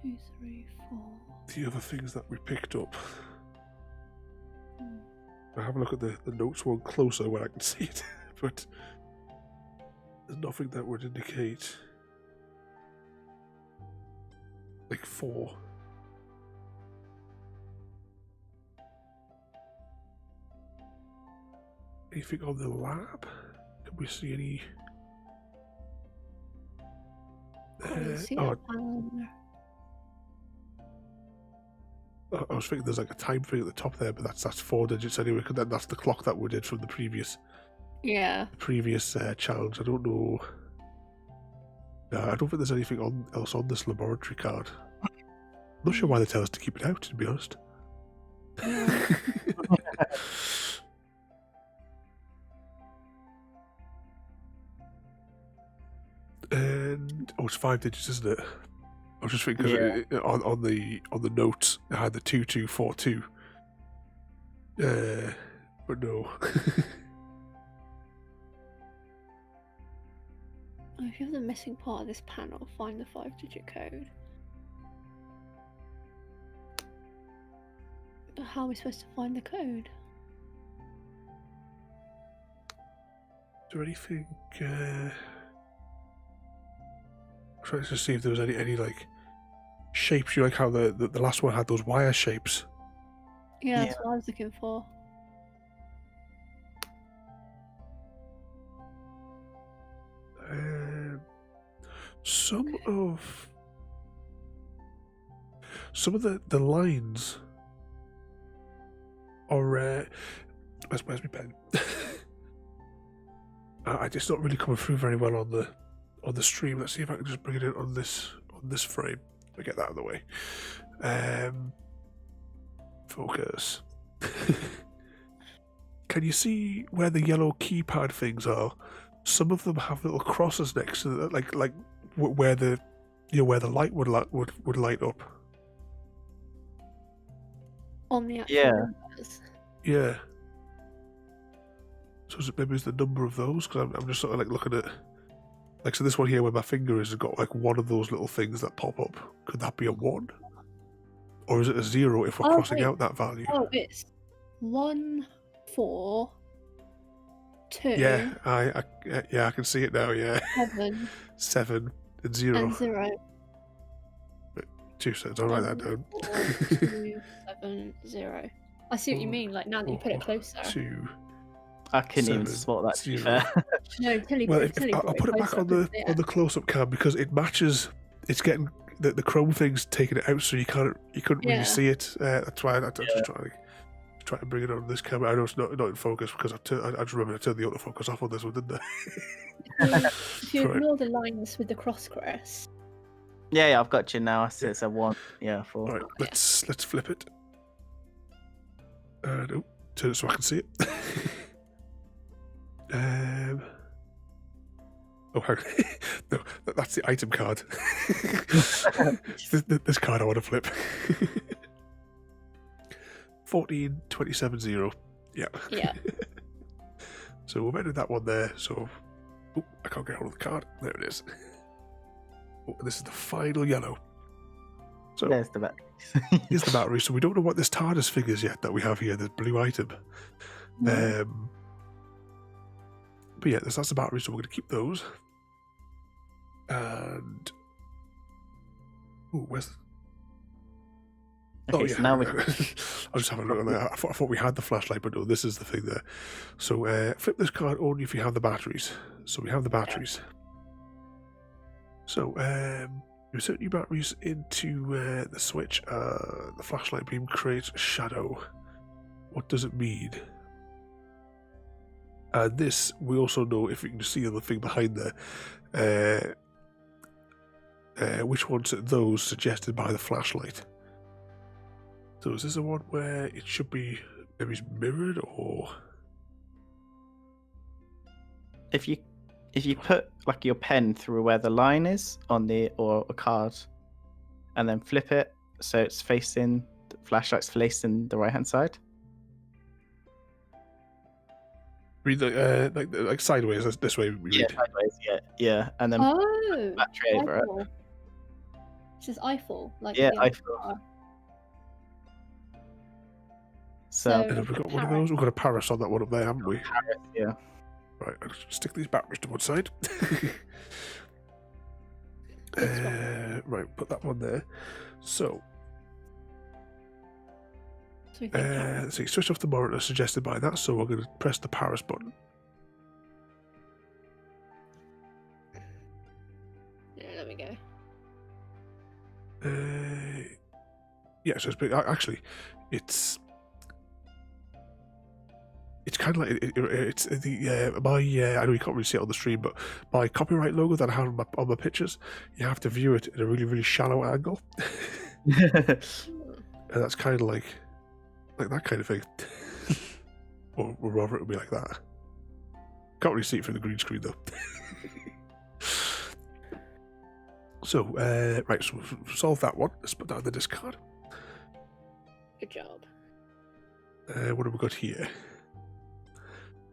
2, 3, 4. the other things that we picked up. I'll have a look at the notes one closer where I can see it, but there's nothing that would indicate like 4. Anything on the lab? Can we see any? I was thinking there's like a time thing at the top there, but that's 4 digits anyway. Because then that's the clock that we did from the previous challenge. I don't know. No, I don't think there's anything else on this laboratory card. I'm not sure why they tell us to keep it out, to be honest. And it's 5 digits, isn't it? I was just thinking on the notes it had the 2242. But no. Oh, if you have the missing part of this panel, find the 5-digit code. But how are we supposed to find the code? Is there anything? Trying to see if there was any like shapes. You like how the last one had those wire shapes. Yeah, that's what I was looking for. Some of the lines are where's my pen? It's not really coming through very well on the stream. Let's see if I can just bring it in on this frame. Let me get that out of the way. Focus. Can you see where the yellow keypad things are? Some of them have little crosses next to them, like where the where the light would light up. On the actual Yeah. numbers. Yeah. So maybe it's the number of those, because I'm just sort of like looking at, like, so this one here where my finger is has got like one of those little things that pop up. Could that be a 1? Or is it a 0 if we're crossing wait. out that value? Oh, it's 1, 4, 2, Yeah, I can see it now. Yeah, 7, 7 and 0. and 0. 2 cents. I'll write that down. 4, 2, 7, 0. I see what you mean. Like now that you put it closer. 2. I couldn't even 7, spot that. To be 0. fair. No, Tilly. Well, Tilly I'll put it back on the close-up cam because it matches. It's getting the Chrome thing's taking it out, so you couldn't really see it. That's why I'm just trying to bring it on this camera. I know it's not in focus because I just remember to turn the autofocus off on this one, didn't I? If you ignore the lines with the cross. Yeah, I've got you now. I see it's a 1. Yeah, 4. Right, let's flip it. No, turn it so I can see it. Oh, hang on. No, that's the item card. this card I want to flip. 1427.0. Yeah. Yeah. So we've entered that one there. So, I can't get hold of the card. There it is. Oh, this is the final yellow. So There's the batteries. here's the battery. So we don't know what this TARDIS figures yet that we have here. The blue item. But yeah, that's the battery, so we're going to keep those. And where's? Okay, so now we. I'll just have a look at that. I thought we had the flashlight, but no, this is the thing there. So flip this card only if you have the batteries. So we have the batteries. So you insert new batteries into the switch. The flashlight beam creates a shadow. What does it mean? This, we also know, if you can see the thing behind there, which ones are those suggested by the flashlight. So is this the one where it should be maybe it's mirrored, or? If you put like your pen through where the line is on or a card, and then flip it so it's facing the flashlight's facing the right hand side. Read like sideways. This way we read. Sideways. Yeah, and then Oh. battery over it. Eiffel. It says Eiffel. Like Yeah, the Eiffel. star. So And have we got one of those? We've got a Paris on that one up there, haven't we? yeah. Right, I'll stick these batteries to one side. Right, put that one there. So, So we can Paris. let's see, switch off the monitor suggested by that, so we're going to press the Paris button. Yeah, there we go. Yeah, so actually, it's kind of like it's the I know you can't really see it on the stream, but my copyright logo that I have on my pictures, you have to view it at a really, really shallow angle, and that's kind of like that kind of thing, or rather it would be like that. Can't really see it through the green screen though. So right, so we've solved that one. Let's put that on the discard. Good job. What have we got here?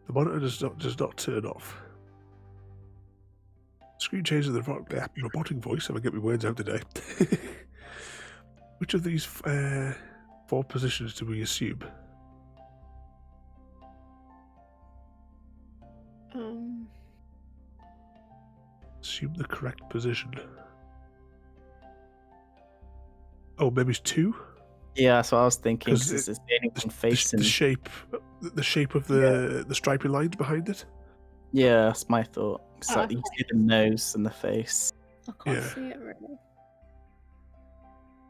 The monitor does not turn off. Screen changes the robotic voice. If I get my words out today. Which of these 4 positions do we assume? Assume the correct position. Oh, maybe it's 2? Yeah, that's what I was thinking. 'Cause Because it's the only one facing. The shape of the stripy lines behind it. Yeah, that's my thought. It's Oh, like you see the nose and the face. I can't Yeah. see it really.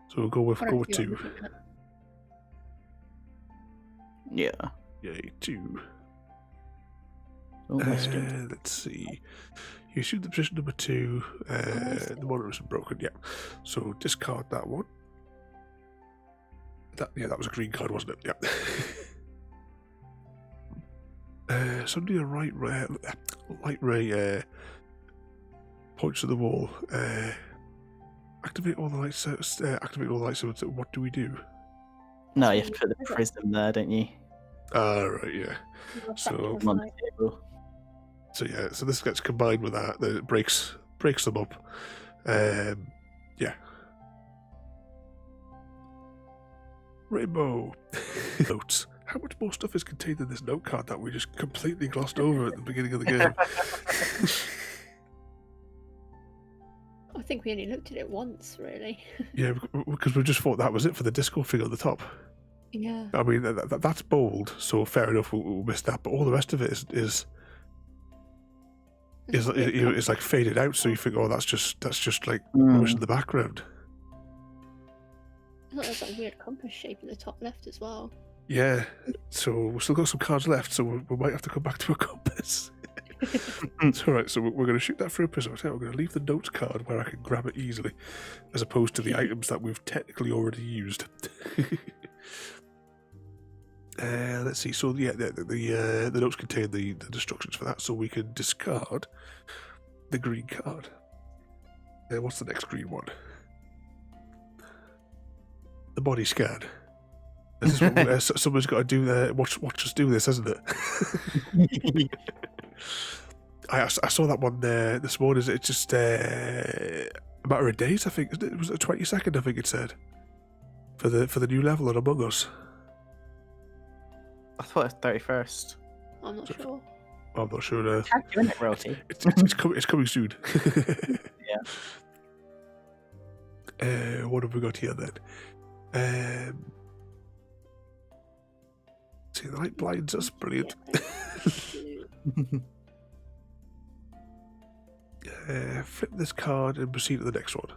So we'll go with I don't see what I'm 2. looking at. Yeah. Yay, 2. Oh, that's good. Let's see. You assume the position number 2. I see. The monitor isn't broken. Yeah. So discard that one. That was a green card, wasn't it? Yeah. Somebody a light ray points to the wall. Activate all the lights. Activate all the lights. So what do we do? No, you have to put the prism there, don't you? Right, yeah. So- I'm on the table. So yeah, so this gets combined with that. Then it breaks them up. Yeah. Rainbow notes. How much more stuff is contained in this note card that we just completely glossed over at the beginning of the game? I think we only looked at it once, really. Yeah, because we just thought that was it for the disco figure on the top. Yeah. I mean, that's bold, so fair enough. We'll miss that, but all the rest of it is like faded out. So you think, oh, that's just like rubbish in the background. I thought there was that weird compass shape in the top left as well. Yeah. So we've still got some cards left, so we might have to come back to a compass. It's all right. So we're going to shoot that for a prism. We're going to leave the notes card where I can grab it easily, as opposed to the items that we've technically already used. Let's see. So yeah, the notes contain the instructions for that, so we can discard the green card. What's the next green one? The body scan. This is what someone's got to do there. Watch us do this, hasn't it? I saw that one this morning. It's just a matter of days, I think. Isn't it? It was the 22nd, I think it said, for the new level on Among Us. I thought it was 31st. I'm not sure. I'm not sure now. How you in it, Royalty? It's coming soon. Yeah. What have we got here then? See, the light blinds us. Brilliant. Flip this card and proceed to the next one.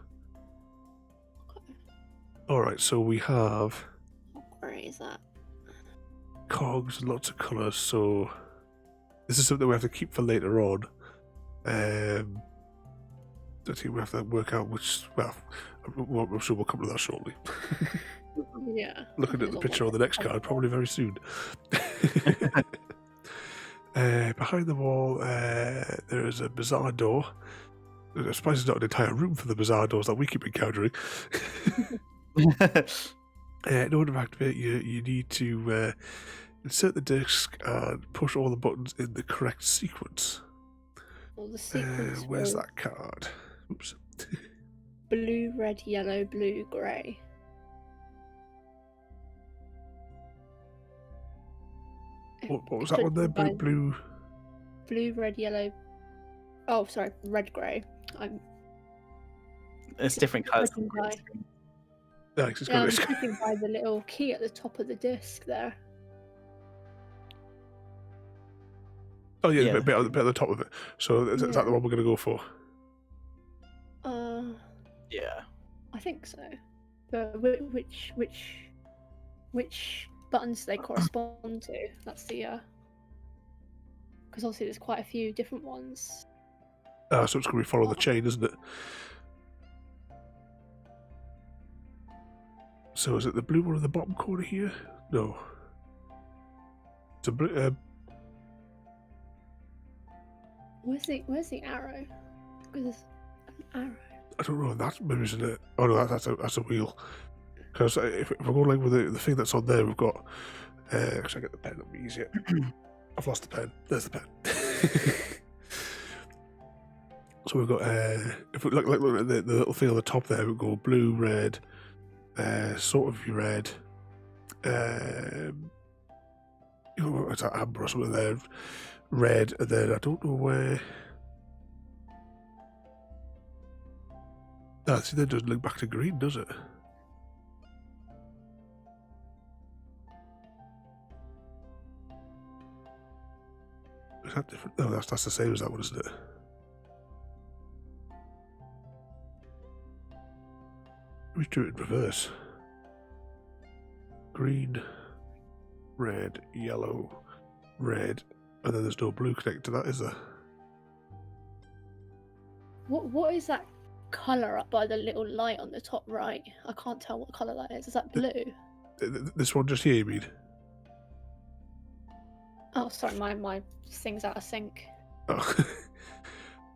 Alright, so we have How grey is that? cogs and lots of colours, so this is something we have to keep for later on. I think we have to work out which, well, I'm sure we'll come to that shortly. Yeah. Looking at the picture on the next card, probably very soon. Behind the wall, there is a bizarre door. I suppose it's not an entire room for the bizarre doors that we keep encountering. In order to activate, you need to insert the disc and push all the buttons in the correct sequence. Well, the sequence Where's was that card? Oops. blue, red, yellow, blue, grey. What was that one there? Blue. Blue, red, yellow. Oh, sorry, red, grey. It's different colours. Clicking by- Thanks, it's Yeah, I'm got clicking by the little key at the top of the disc there. Oh yeah, Yeah. a bit at the top of it. So is that the one we're going to go for? Yeah. I think so. But which buttons they correspond to? That's the because obviously there's quite a few different ones. So it's going to be follow the chain, isn't it? So is it the blue one in the bottom corner here? No. It's a blue. Where's the arrow? Because there's an arrow. I don't know. That maybe isn't it? Oh no, that's a wheel. Because if we're going like with the thing that's on there, we've got. Actually, I get the pen. It'll be easier. I've lost the pen. There's the pen. So we've got if we look at the little thing on the top there, we go blue, red, sort of red, it's like amber or something there, red, and then I don't know where. No, see, that doesn't link back to green, does it? Is that different? No, that's the same as that one, isn't it? We do it in reverse. Green, red, yellow, red, and then there's no blue connected to that, is there? What is that colour up by the little light on the top right? I can't tell what colour that is. Is that blue? This one just here, you mean? Oh, sorry, my thing's out of sync. Oh.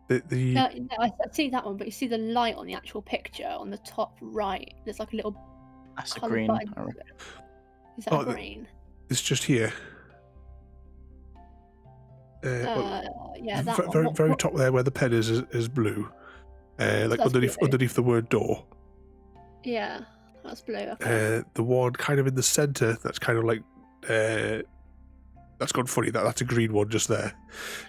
No, I see that one, but you see the light on the actual picture on the top right. There's like a little. That's a colour green. button. I reckon. Is that Oh, green? It's just here. Yeah, that one. Very top there where the pen is blue. Like That's blue. underneath the word door. Yeah, that's blue. Okay. The one kind of in the centre that's kind of like that's gone funny. That's a green one just there.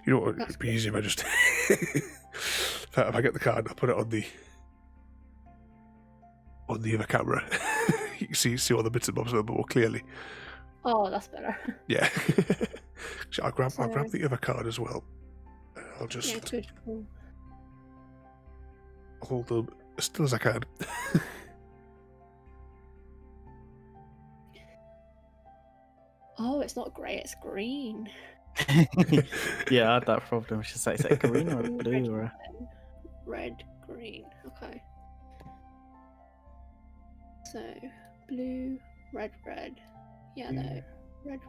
You know what? It'd be easy if I just if I get the card, I'll put it on the other camera. You can see all the bits and bobs a little bit more clearly. Oh, that's better. Yeah. So I'll grab the other card as well. I'll just Yeah, good. Cool. hold them as still as I can. Oh, it's not grey, it's green. Yeah, I had that problem. It's just like, is that green or blue? Or... Red, green. Okay. So, blue, red, yellow, red.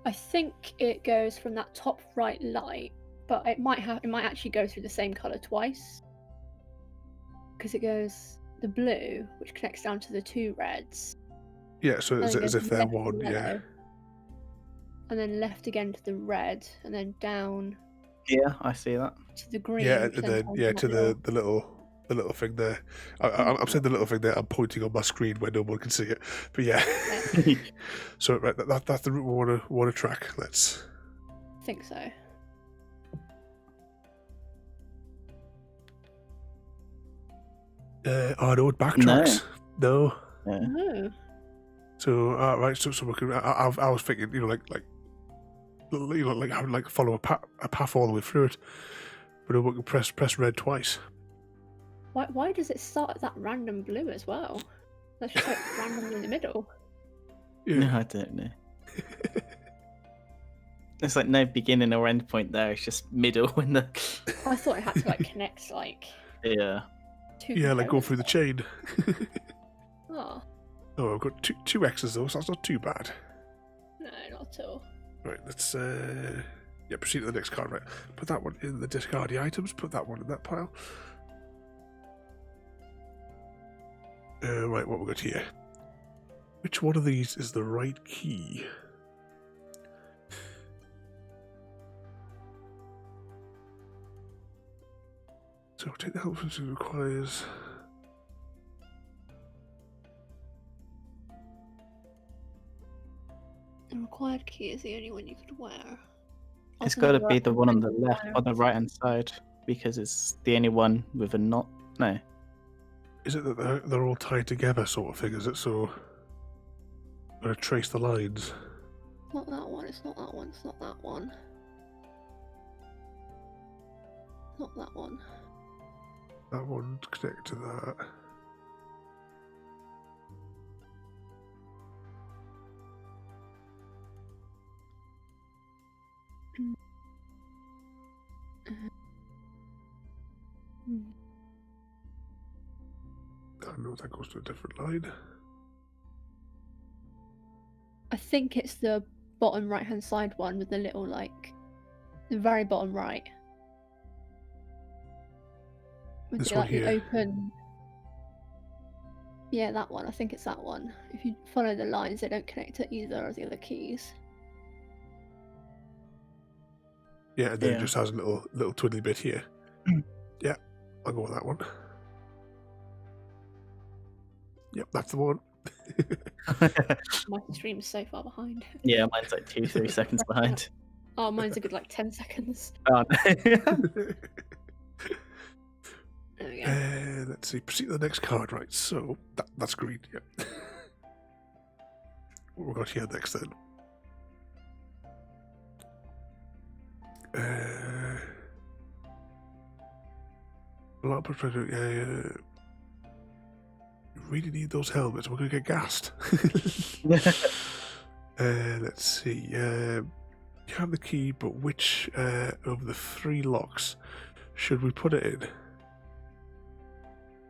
I think it goes from that top right light, but it might actually go through the same colour twice. Because it goes the blue, which connects down to the two reds. Yeah, so and then as goes if they're left to one, yeah. yellow, and then left again to the red, and then down Yeah, I see that. to the green. Yeah, and which then comes yeah from to that the little thing there. I'm saying the little thing there. I'm pointing on my screen where no one can see it. But yeah. So right, that's the route we want to track. Let's. I think so. Oh no, it backtracks. No. Yeah. Oh. So right, so we can. I was thinking, like having like follow a path all the way through it, but we can press red twice. Why does it start at that random blue as well? That's just like randomly in the middle. Yeah. No, I don't know. There's like no beginning or end point there. It's just middle in the. I thought it had to like connect like. Yeah. Two Yeah, like go components. through the chain. Oh Oh, I've got two X's though, so that's not too bad. no, not at all. Right, let's proceed to the next card. Right, put that one in the discard the items. Put that one in that pile. Right, what we got here? Which one of these is the right key? So take the help from it requires. The required key is the only one you could wear. It's Often got to the be right the one on the one left, on the right hand side, because it's the only one with a knot. No. Is it that they're all tied together, sort of thing? Is it so? I'm gonna trace the lines. Not that one. It's not that one. It's not that one. Not that one. That one connect to that. I know that goes to a different line. I think it's the bottom right hand side one with the little like the very bottom right. With This the, one like, the here. open. Yeah, that one. I think it's that one. If you follow the lines, they don't connect to either of the other keys. Yeah, and then it Yeah. just has a little twiddly bit here. Yeah, I'll go with that one. Yep, that's the one. My stream's so far behind. Yeah, mine's like 2-3 seconds behind. Oh, mine's a good like 10 seconds. Oh, no. There we go. Let's see. Proceed to the next card. Right. So that's green. Yeah. What we got here next then? A lot of pressure. Yeah. You really need those helmets. We're gonna get gassed. Let's see. You have the key, but which of the 3 locks should we put it in?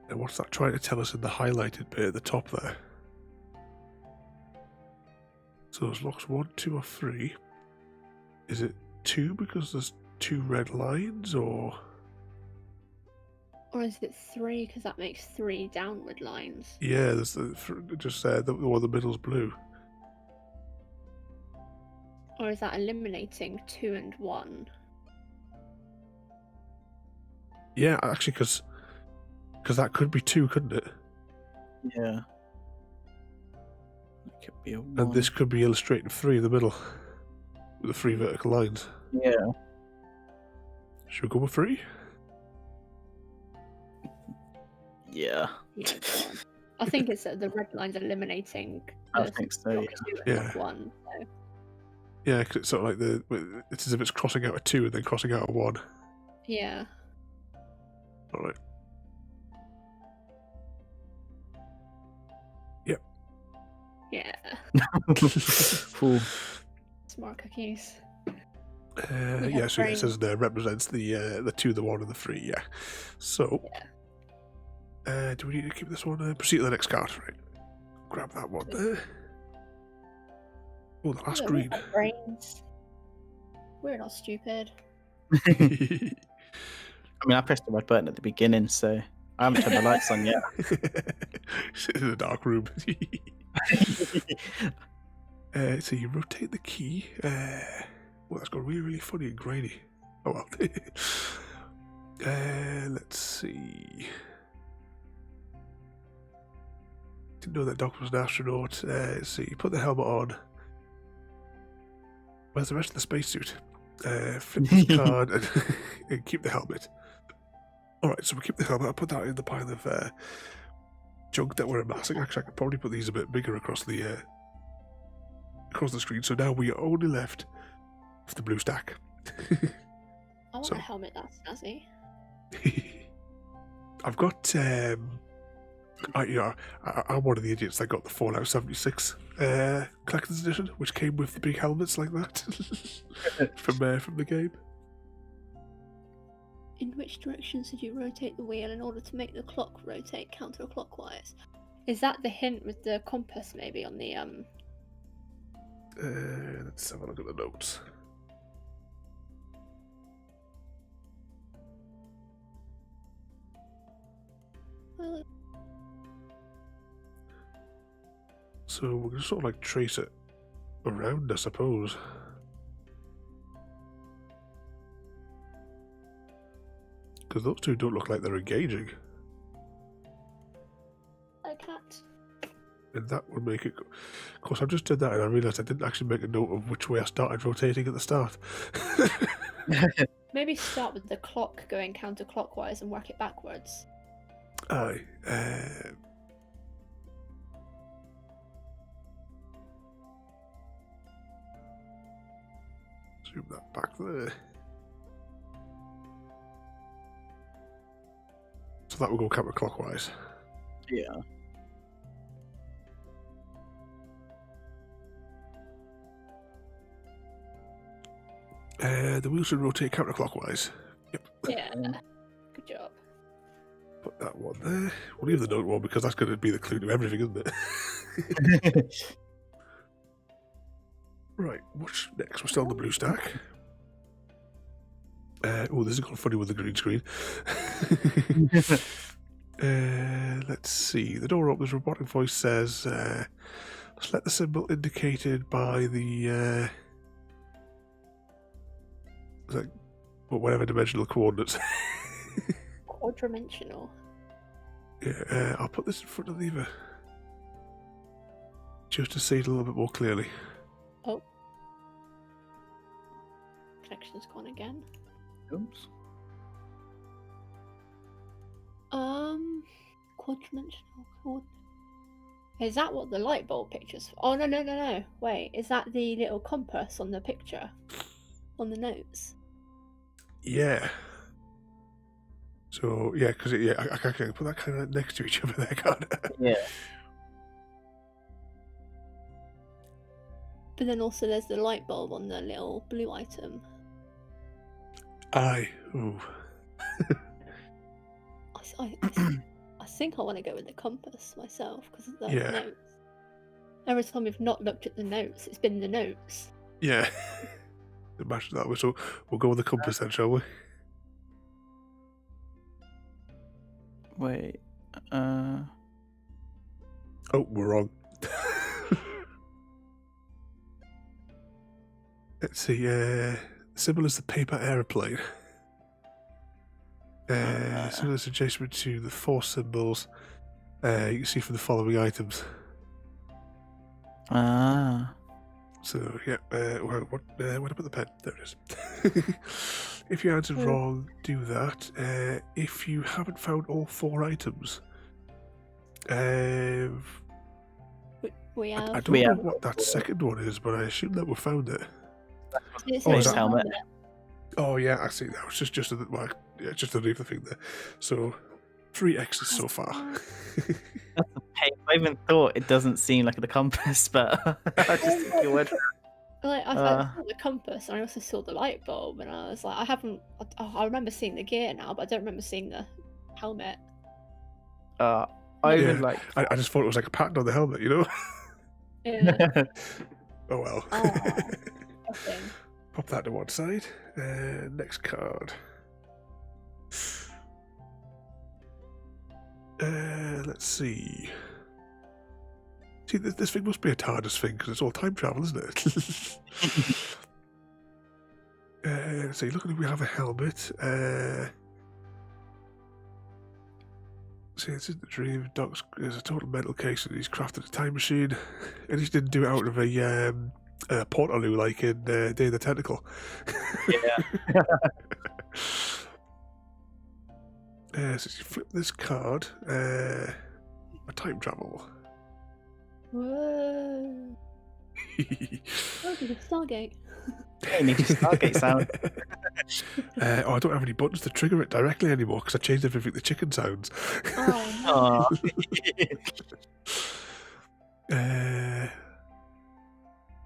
And what's that trying to tell us in the highlighted bit at the top there? So there's locks 1, 2, or 3. Is it 2 because there's 2 red lines, or? Or is it 3 because that makes 3 downward lines? Yeah, there's just the one in the middle's blue. Or is that eliminating 2 and 1? Yeah, actually, because that could be 2, couldn't it? Yeah. It could be a 1. And this could be illustrating 3 in the middle with the 3 vertical lines. Yeah. Should we go with 3? Yeah. Yeah, go on. I think it's the red lines eliminating. I the think so, block yeah. 2 and Yeah. block 1. So. Yeah, because it's sort of like it's as if it's crossing out a 2 and then crossing out a 1. Yeah. All right. Yep. Yeah. Cool. Smart cookies. Yeah, so it says there represents the 2, the 1, and the 3. Yeah. So, do we need to keep this one? Proceed to the next card, right? Grab that one there. Oh, the last Look, green. we have brains. We're not stupid. I mean, I pressed the red button at the beginning, so I haven't turned the lights on yet. Sit in a dark room. So you rotate the key. Well, that's got really, really funny and grainy. Oh well. Let's see. Didn't know that Doc was an astronaut. Let's see. Put the helmet on. Where's the rest of the spacesuit? Flip this card and keep the helmet. Alright, so we keep the helmet. I'll put that in the pile of junk that we're amassing. Actually, I could probably put these a bit bigger across the screen. So now we are only left with the blue stack. I want So- a helmet that's snazzy. I've got I'm one of the idiots that got the Fallout 76 collector's edition, which came with the big helmets like that from the game. In which directions did you rotate the wheel in order to make the clock rotate counterclockwise? Is that the hint with the compass maybe on the Let's have a look at the notes. well, So we're going to sort of like trace it around, I suppose. Because those two don't look like they're engaging. a cat? And that would make it... Of course, I've just did that and I realised I didn't actually make a note of which way I started rotating at the start. Maybe start with the clock going counterclockwise and work it backwards. Aye. Zoom that back there. So that will go counterclockwise. Yeah. The wheel should rotate counterclockwise. Yep. Yeah. Good job. Put that one there. We'll leave the note one because that's going to be the clue to everything, isn't it? Right, what's next? We're still on the blue stack. Oh, this is gone funny with the green screen. Let's see. The door opens. Robotic voice says, select the symbol indicated by the like whatever dimensional coordinates. quadrimensional. Yeah, I'll put this in front of the other, just to see it a little bit more clearly. Oh. Connection's gone again. Oops. Quadrimensional. Is that what the light bulb picture's for? Oh, no. Wait, is that the little compass on the picture? On the notes? Yeah. So, yeah, because I can't put that kind of next to each other there, can't I? Yeah. But then also there's the light bulb on the little blue item. Aye. Ooh. I think I want to go with the compass myself because of the Yeah. notes. Every time we've not looked at the notes, it's been the notes. Yeah. Imagine that. So we'll go with the compass then, shall we? Wait. Oh, we're wrong. Let's see. Symbol is the paper aeroplane. Symbol is adjacent to the 4 symbols you can see from the following items. Ah. So, yeah, where did I put the pen? There it is. If you answered wrong, do that. If you haven't found all 4 items, We have. I don't know what that second one is, but I assume that we found it. It's Oh, is a that- helmet? Oh, yeah, I see that. It's just underneath the thing there. So, 3 X's so far. Hey, I even thought it doesn't seem like the compass, but I just took your word. Like I Uh. saw the compass and I also saw the light bulb and I was like, I remember seeing the gear now, but I don't remember seeing the helmet. I Yeah. even like. I just thought it was like a pattern on the helmet, you know? Yeah. Oh, well. Okay. Pop that to one side. Next card. Let's see. See, this thing must be a TARDIS thing because it's all time travel, isn't it? Let's see. Look, we have a helmet. See, it's in the dream. Doc's is a total mental case, and he's crafted a time machine, and he didn't do it out of a portaloo like in Day of the Tentacle. Yeah. So you flip this card. A time travel. Whoa. Oh, there's a Stargate. Hey, need your Stargate sound. I don't have any buttons to trigger it directly anymore because I changed everything to chicken sounds. Oh, Aw.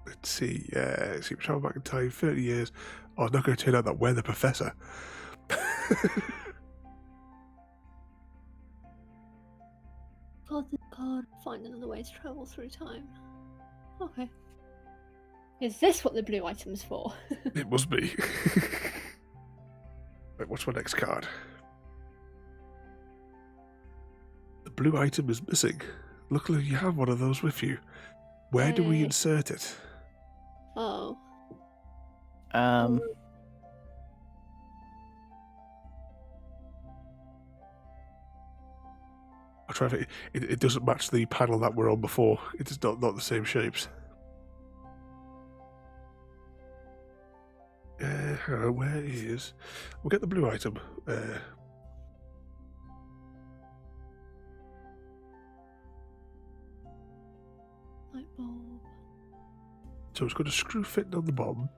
Let's see. We travel back in time 30 years. Oh, it's not going to turn out that we're the professor. God, this card. Find another way to travel through time. Okay. Is this what the blue item's for? It must be. Right, what's my next card? The blue item is missing. Luckily, you have one of those with you. Where do we Yay. insert it? Oh. I'll try if it doesn't match the panel that we're on before. It's not the same shapes. Hang on, where is... We'll get the blue item. Light bulb. So it's got a screw fitting on the bottom.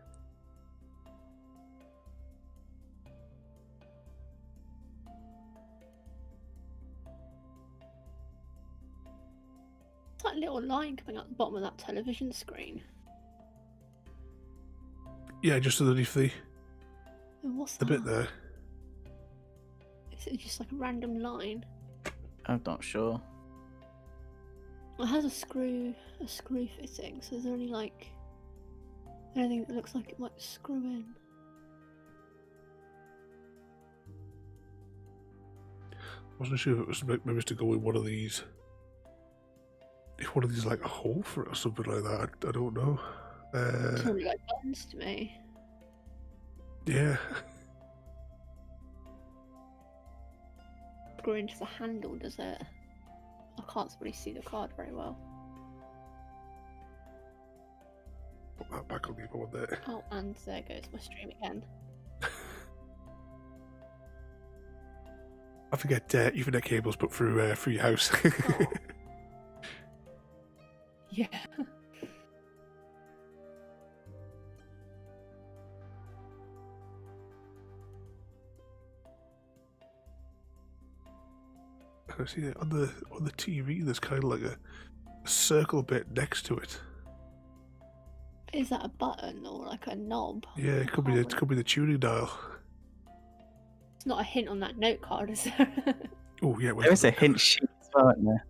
It's that little line coming out the bottom of that television screen. Yeah, just underneath the And what's that? bit there. Is it just like a random line? I'm not sure. It has a screw fitting, so is there any like anything that looks like it might screw in? Wasn't sure if it was maybe to go in one of these. If one of these like a hole for it or something like that. I don't know. It's probably like buttons to me. Yeah. screw into the handle, does it? I can't really see the card very well. Put that back on the board there. Oh, and there goes my stream again. I forget Ethernet cables put through your house. Oh. Yeah. I see that on the TV. There's kind of like a circle bit next to it. Is that a button or like a knob? Yeah, it could be the tuning dial. It's not a hint on that note card, is there? Oh yeah, There is a hint sheet as well, isn't there?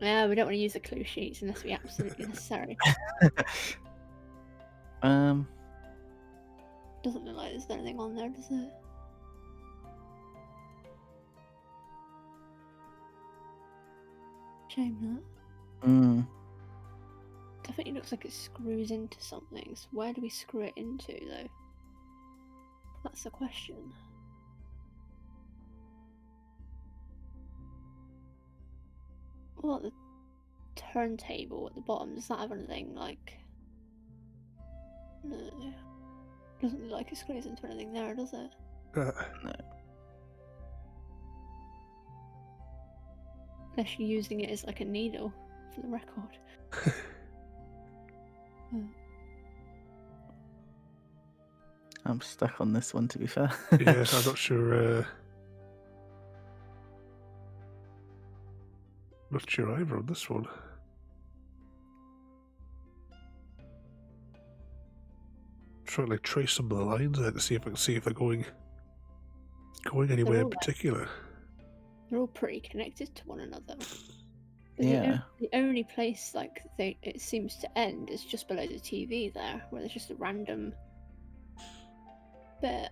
Yeah, we don't want to use the clue sheets unless we absolutely necessary. Um, Doesn't look like there's anything on there, does it? Shame that. Definitely looks like it screws into something. So where do we screw it into, though? That's the question. What about the turntable at the bottom? Does that have anything like? No. Doesn't look like it screws into anything there, does it? no. Unless you're using it as like a needle for the record. I'm stuck on this one, to be fair. Yes, I'm not sure. Not sure either on this one. Trying to like trace some of the lines there to see if I can see if they're going anywhere in all like- particular. They're all pretty connected to one another. But Yeah. The only place like it seems to end is just below the TV there, where there's just a random bit.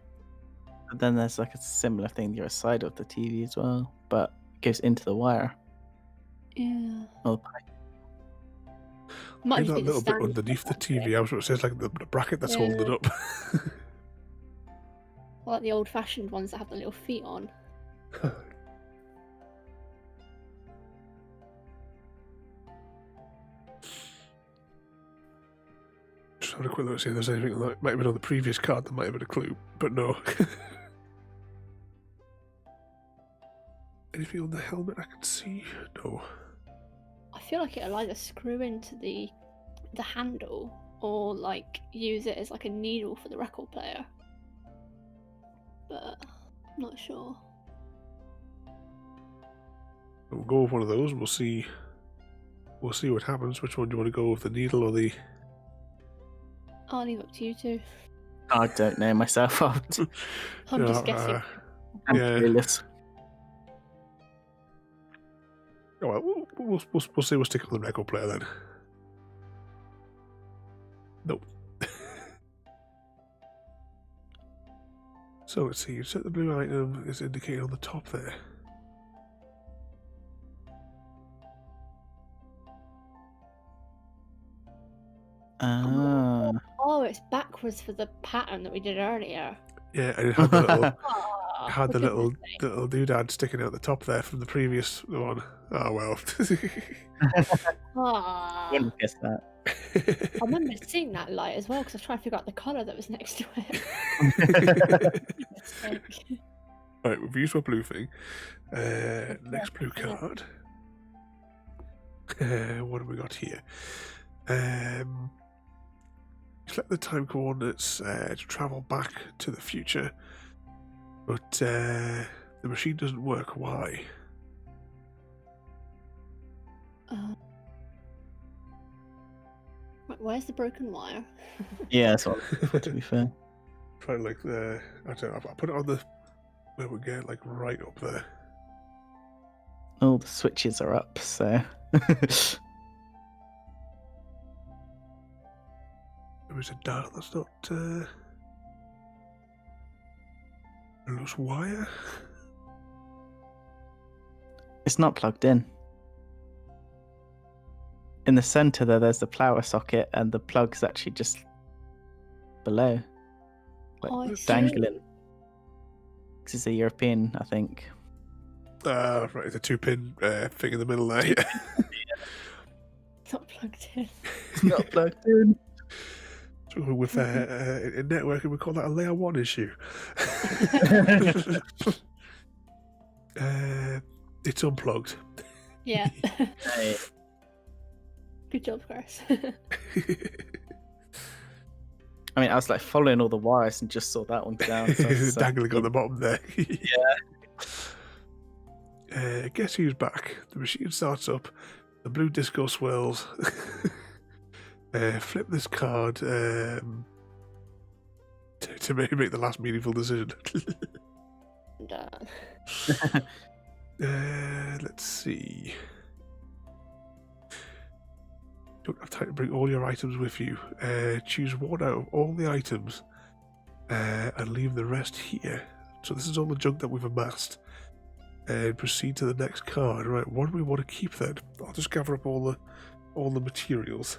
But then there's like a similar thing the other side of the TV as well, but it goes into the wire. Yeah. Oh, Might Maybe just that be the little bit stand underneath the that's TV. it. I was sure it says like the bracket that's holding it Yeah. up. Or like the old-fashioned ones that have the little feet on. Just having a quick look to see if there's anything that might have been on the previous card that might have been a clue, but no. Anything on the helmet I can see? No. I feel like it'll either screw into the handle or like use it as like a needle for the record player. But I'm not sure. We'll go with one of those and we'll see what happens. Which one do you want to go with, the needle or the... I'll leave it up to you two. I don't know myself. I'm just guessing. I'm Yeah. clueless. Oh, well, we'll see. We'll stick on the record player then. Nope. So let's see. You set the blue item is indicated on the top there. Ah, Oh, it's backwards for the pattern that we did earlier. Yeah, and it had the little, Oh, had the for little, goodness sake. little doodad sticking out the top there from the previous one. Oh well. Ah. wouldn't have guessed that. I remember seeing that light as well because I was trying to figure out the colour that was next to it. Right, we've used our blue thing. Next blue card. What have we got here? Select the time coordinates to travel back to the future, but the machine doesn't work. Why? Right, where's the broken wire? Yeah, that's what I thought, to be fair. Try to like I don't know. I put it on the where we get like right up there. All the switches are up, so. There is a dial that's not a loose wire. It's not plugged in. In the center there's the power socket, and the plug's actually just below, like Oh, I see. dangling. This is a European, I think. Right, the 2-pin thing in the middle there. Yeah. It's not plugged in. It's not plugged in. So with in networking, we call that a layer 1 issue. It's unplugged. Yeah. Hey, Good job, Chris. I mean, I was like following all the wires and just saw that one down. So I was, Dangling on the bottom there. Yeah. Guess who's back? The machine starts up. The blue disco swirls. Flip this card to make the last meaningful decision. Done. Let's see. Don't have time to bring all your items with you. Choose one out of all the items and leave the rest here. So this is all the junk that we've amassed. And proceed to the next card. Right, what do we want to keep then? I'll just gather up all the materials.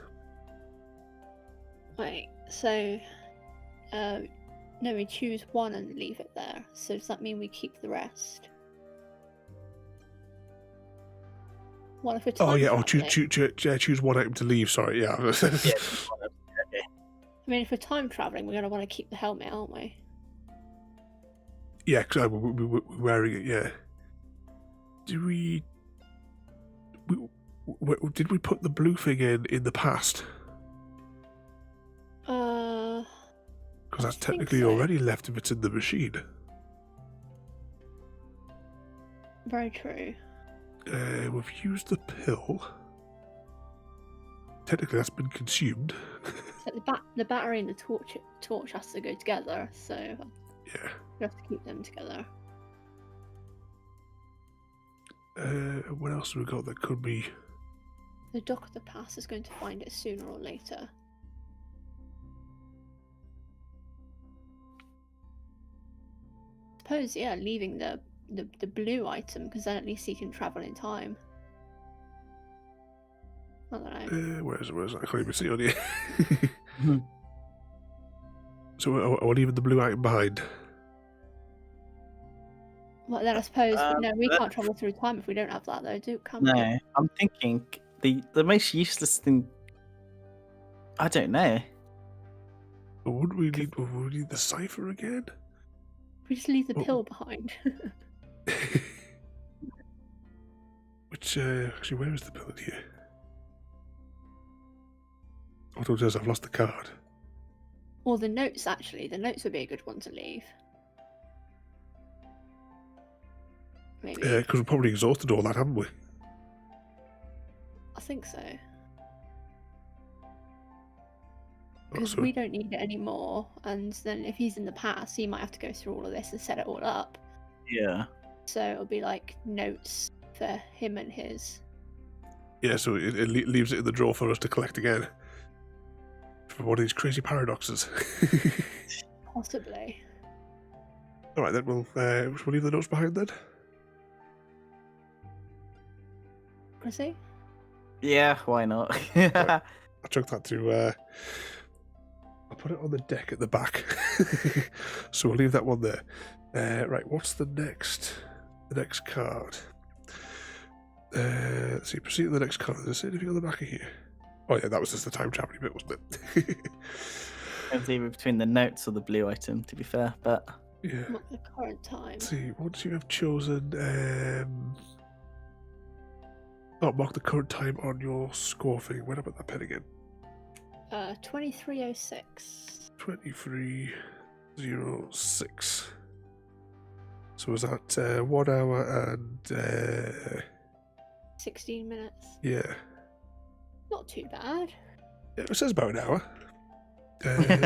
Wait, so no, we choose one and leave it there. So does that mean we keep the rest? Well, if we're Oh yeah, traveling- choose one item to leave. Sorry, yeah. Yeah. Okay. I mean, if we're time traveling, we're gonna want to keep the helmet, aren't we? Yeah, because we're wearing it. Yeah. Did we put the blue thing in the past? Because that's I think technically so. already left if it's in the machine. Very true. We've used the pill. Technically, that's been consumed. So the battery and the torch has to go together, so Yeah. we have to keep them together. What else have we got that could be? The Doctor Pass is going to find it sooner or later. Suppose, yeah, leaving the blue item, because then at least he can travel in time. I don't know. Where is it? I can't even see it on here. So I want even the blue item behind. Well, then I suppose no, we that- can't travel through time if we don't have that, though. Can No, we? I'm thinking the most useless thing. I don't know. But would we need the cipher again? We just leave the Oh. pill behind. Which actually, where is the pill in here? Oh, it says I've lost the card. Or the notes, actually. The notes would be a good one to leave. Maybe. Because we've probably exhausted all that, haven't we? I think so. Oh, Because so- we don't need it anymore, and then if he's in the past, he might have to go through all of this and set it all up. Yeah. So it'll be like notes for him and his. Yeah, so it leaves it in the drawer for us to collect again. For one of these crazy paradoxes. Possibly. All right, then we'll leave the notes behind then. Chrissy? Yeah. Why not? I chucked that to. I'll put it on the deck at the back. So we'll leave that one there. Right, what's the next card? Let's see. Proceed to the next card. Does it say anything on the back of here? Oh yeah, that was just the time traveling bit, wasn't it? It's either between the notes or the blue item, to be fair. But Yeah. Not the current time. Let's see. Once you have chosen, mark the current time on your score thing. Where did I put that pen again? 2306. 23:06. So was that 1 hour and 16 minutes. yeah. Not too bad. Yeah, it says about an hour.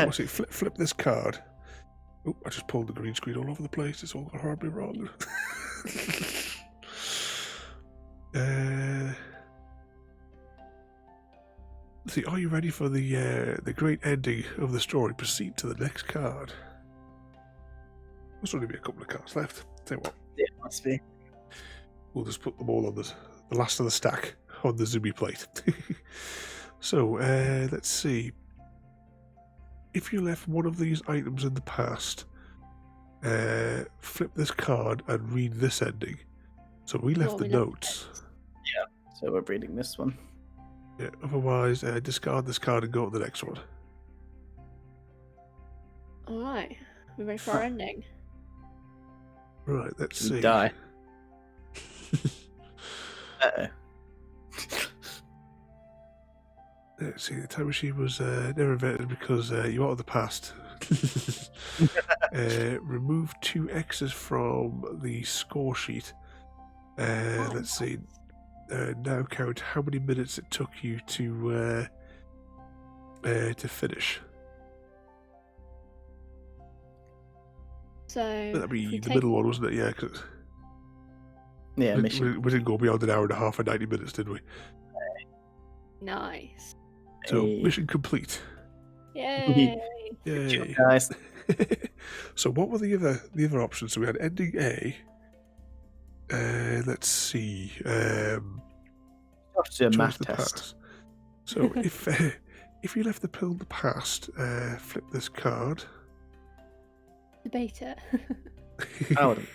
What's it? Flip this card. Oh, I just pulled the green screen all over the place. It's all gone horribly wrong. Let's see, are you ready for the great ending of the story? Proceed to the next card. There's only be a couple of cards left. Tell you what, it must be. we'll just put them all on the last of the stack on the Zoomy plate. So, let's see. If you left one of these items in the past, flip this card and read this ending. So we left Well, the we left the notes. So we're reading this one. Yeah, otherwise, discard this card and go to the next one. All right, we're ready for our ending. Right, let's We see. die. Uh-oh. Let's see, the time machine was never invented because you are of the past. Remove 2 X's from the score sheet. Let's see. Now count how many minutes it took you to finish. So That'd if be we the take- middle one, wasn't it? Yeah, 'cause Yeah, we mission. didn't go beyond an hour and a half and 90 minutes, did we? Nice. So Hey. mission complete. Yay! Good job, Yay! guys. So what were the other options? So we had ending A. Let's see. Have to do a Choice math the test. past. So if you left the pill in the past, flip this card. Debate it. I would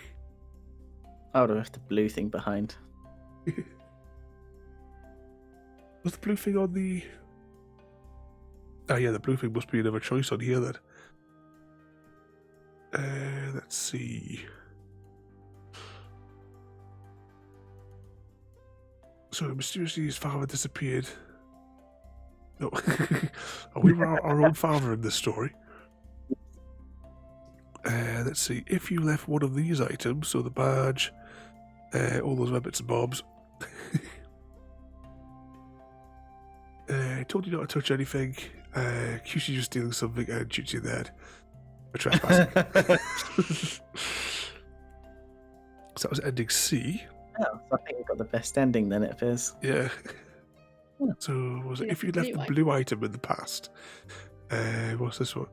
have left the blue thing behind. Was the blue thing on the? Oh yeah, the blue thing must be another choice on here then. Let's see. So mysteriously his father disappeared. No, we were our own father in this story. Let's see. If you left one of these items, so the badge, all those bits and bobs. I told you not to touch anything. Accused you of stealing something and shoots you in the head for trespassing. So that was ending C. Oh, so I think we got the best ending then, it appears. Yeah. Yeah. So was it You if you left left the the blue blue item in the past? What's this one?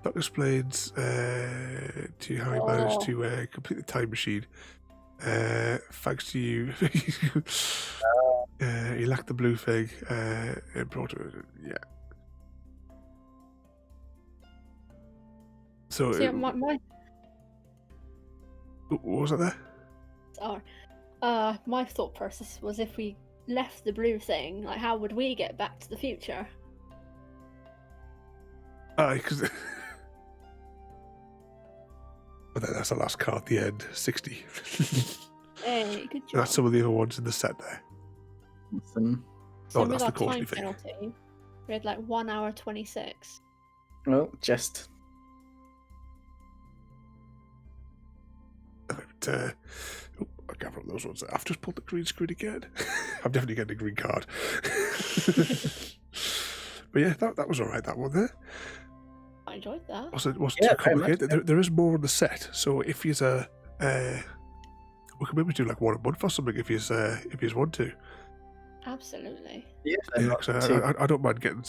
Doc explains to how he managed to complete the time machine. Thanks to you, he lacked the blue thing. And brought it. Yeah. So See, my what was it there? sorry. My thought process was if we left the blue thing, like how would we get back to the future? Because that's the last card at the end. 60. Hey, good job. That's some of the other ones in the set there. Awesome. So that's with the our cautionary time thing. penalty, we had like 1 hour 26. Well, just I can't remember those ones. I've just pulled the green screen again. I'm definitely getting a green card. But yeah, that was alright, that one there. I enjoyed that. Wasn't Yeah, too very much complicated. There is more on the set, so if you we could maybe do like one a month or something if you want to. Can't yeah, Yeah, 'cause I don't mind getting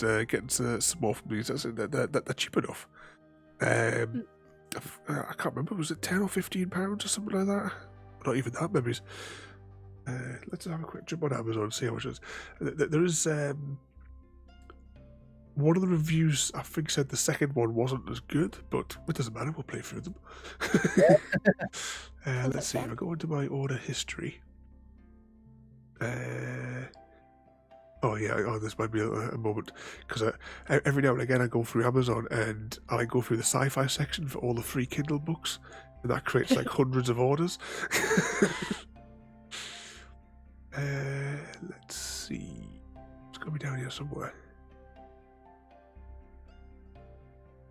some more from these. They're cheap enough. I can't remember. Was it £10 or £15 or something like that? Not even that, maybe. Let's have a quick jump on Amazon and see how much it is. There is one of the reviews I think said the second one wasn't as good, but it doesn't matter. We'll play through them. Let's see. If I go into my order history. This might be a moment because every now and again I go through Amazon and I go through the sci-fi section for all the free Kindle books, and that creates like hundreds of orders. Let's see, it's got to be down here somewhere.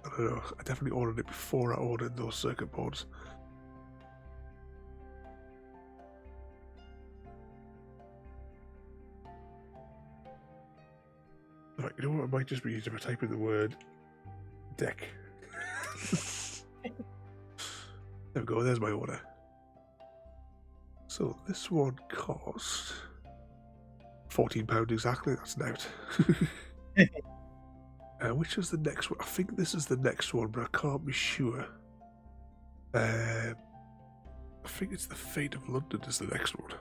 I don't know. I definitely ordered it before I ordered those circuit boards. Right, you know what? I might just be using if I type in the word deck. There we go, there's my order. So this one cost £14 exactly, that's an out. Which is the next one? I think this is the next one, but I can't be sure. I think it's the Fate of London is the next one.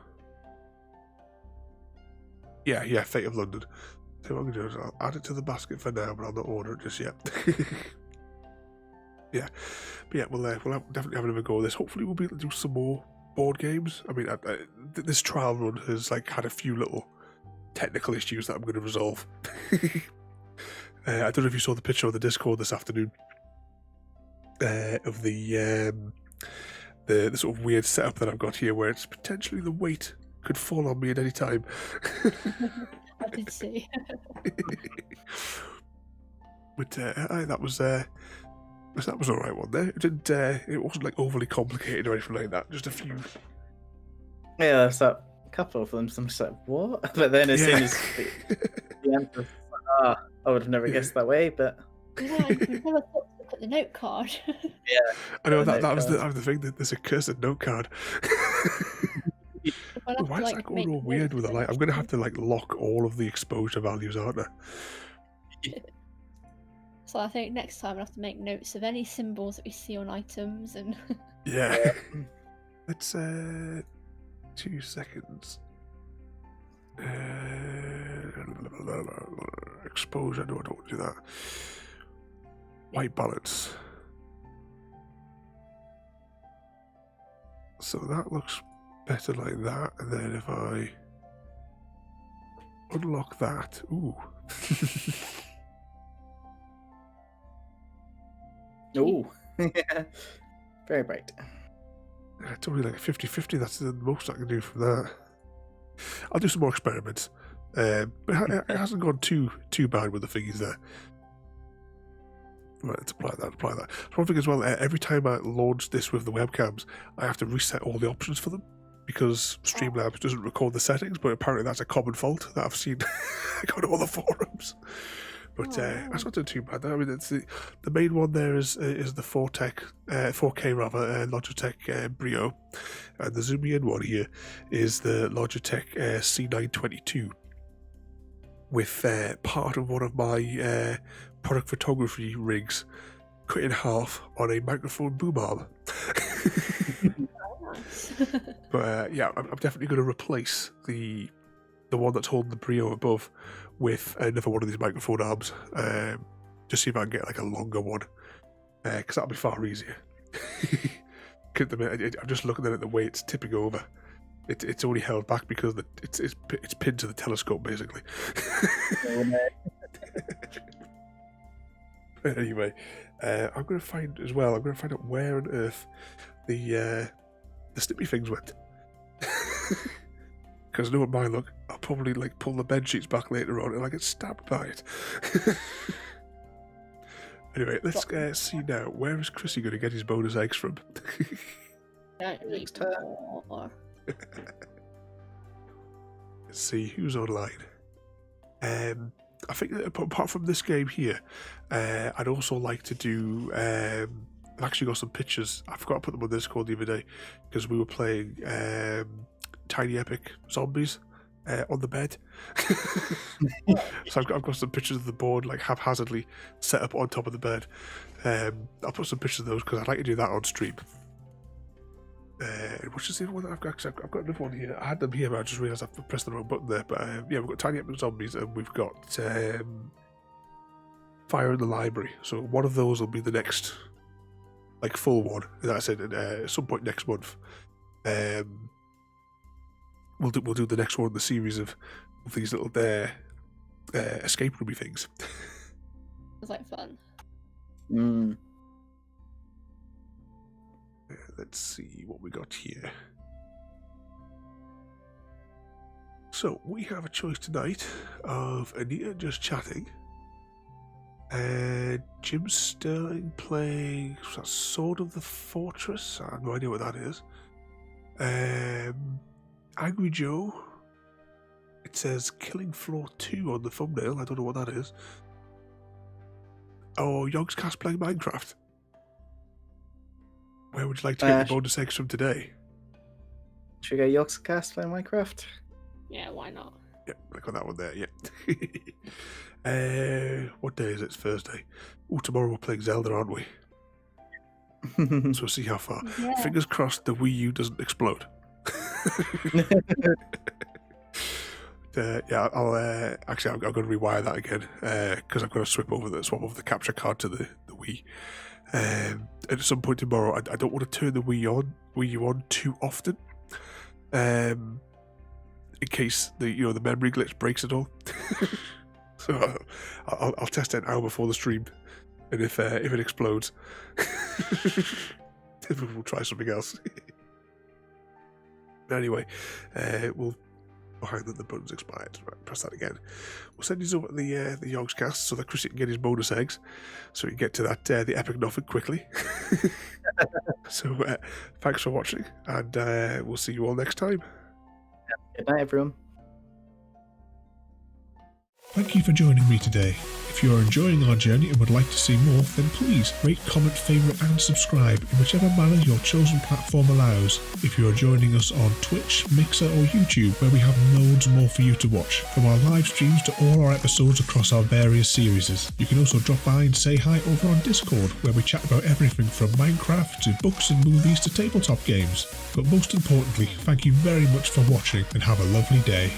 Yeah, Fate of London. So what I'm going to do is I'll add it to the basket for now, but I'll not order it just yet. Yeah. But yeah, we'll definitely have another go at this. Hopefully we'll be able to do some more board games. I mean, this trial run has like had a few little technical issues that I'm going to resolve. I don't know if you saw the picture on the Discord this afternoon of the sort of weird setup that I've got here, where it's potentially the weight could fall on me at any time. I did see. But that was all right one there. It didn't. It wasn't like overly complicated or anything like that. Just a few. Yeah, there's a couple of them. So I'm just like, what? But then as soon as the answer, I would have never guessed that way. But Yeah, I never thought to look at the note card. I know the that was note the thing. That there's a cursed note card. I'll have Why to, is like, that going make all weird notes with the of light? I'm going to have to everything. like lock all of the exposure values, aren't I? So I think next time I'll have to make notes of any symbols that we see on items and Yeah. Let's 2 seconds. Exposure. No, I don't want to do that. White balance. So that looks better like that. And then if I unlock that, ooh. oh, very bright. It's only like 50-50. That's the most I can do from that. I'll do some more experiments. But it hasn't gone too bad with the thingies there. Right, let's apply that. One thing as well, every time I launch this with the webcams, I have to reset all the options for them because Streamlabs doesn't record the settings, but apparently that's a common fault that I've seen. I go to all the forums. But that's not too bad. I mean, it's the main one there is the 4K rather, Logitech Brio, and the zooming in one here is the Logitech C922 with part of one of my product photography rigs cut in half on a microphone boom arm. But yeah, I'm definitely going to replace the one that's holding the Brio above with another one of these microphone arms. Just see if I can get like a longer one, because that'll be far easier. At the minute, I'm just looking at it the way it's tipping over. It's only held back because it's pinned to the telescope basically. Anyway, I'm going to find out where on earth the snippy things went. Because I know what mine look. I'll probably like pull the bed sheets back later on and I get stabbed by it. Anyway, let's see now. Where is Chrissy going to get his bonus eggs from? don't need more. Let's see who's online. I think that apart from this game here, I'd also like to do. I've actually got some pictures. I forgot to put them on Discord the other day because we were playing Tiny Epic Zombies on the bed. So I've got some pictures of the board like haphazardly set up on top of the bed. I'll put some pictures of those because I'd like to do that on stream. Which is the other one that I've got? 'Cause I've got another one here. I had them here, but I just realised I've pressed the wrong button there. But yeah, we've got Tiny Epic Zombies and we've got Fire in the Library. So one of those will be the next, like, full one. That I said at some point next month. We'll do the next one in the series of these little escape roomy things. It's like fun. Let's see what we got here. So we have a choice tonight of Anita just chatting, Jim Sterling playing Sword of the Fortress. I have no idea what that is. Angry Joe. It says Killing Floor 2 on the thumbnail. I don't know what that is. Oh, Yogscast playing Minecraft. Where would you like to get the bonus eggs from today? Should we go Yogscast play Minecraft? Yeah, why not? Yeah, click on that one there, yeah. What day is it? It's Thursday. Oh, tomorrow we're playing Zelda, aren't we? So we'll see how far. Yeah. Fingers crossed the Wii U doesn't explode. Yeah, I'll actually I'm going to rewire that again because I've got to swap over the capture card to the Wii. And at some point tomorrow, I don't want to turn the Wii U on too often in case the memory glitch breaks it all. So I'll test it an hour before the stream, and if it explodes, then we'll try something else. Anyway, we'll find that the button's expired. Right, press that again. We'll send you over to the Yogs cast so that Chris can get his bonus eggs, so he can get to that the epic nothing quickly. So thanks for watching, and we'll see you all next time. Good night, everyone. Thank you for joining me today. If you are enjoying our journey and would like to see more, then please rate, comment, favourite and subscribe in whichever manner your chosen platform allows. If you are joining us on Twitch, Mixer or YouTube, where we have loads more for you to watch, from our live streams to all our episodes across our various series. You can also drop by and say hi over on Discord, where we chat about everything from Minecraft to books and movies to tabletop games. But most importantly, thank you very much for watching and have a lovely day.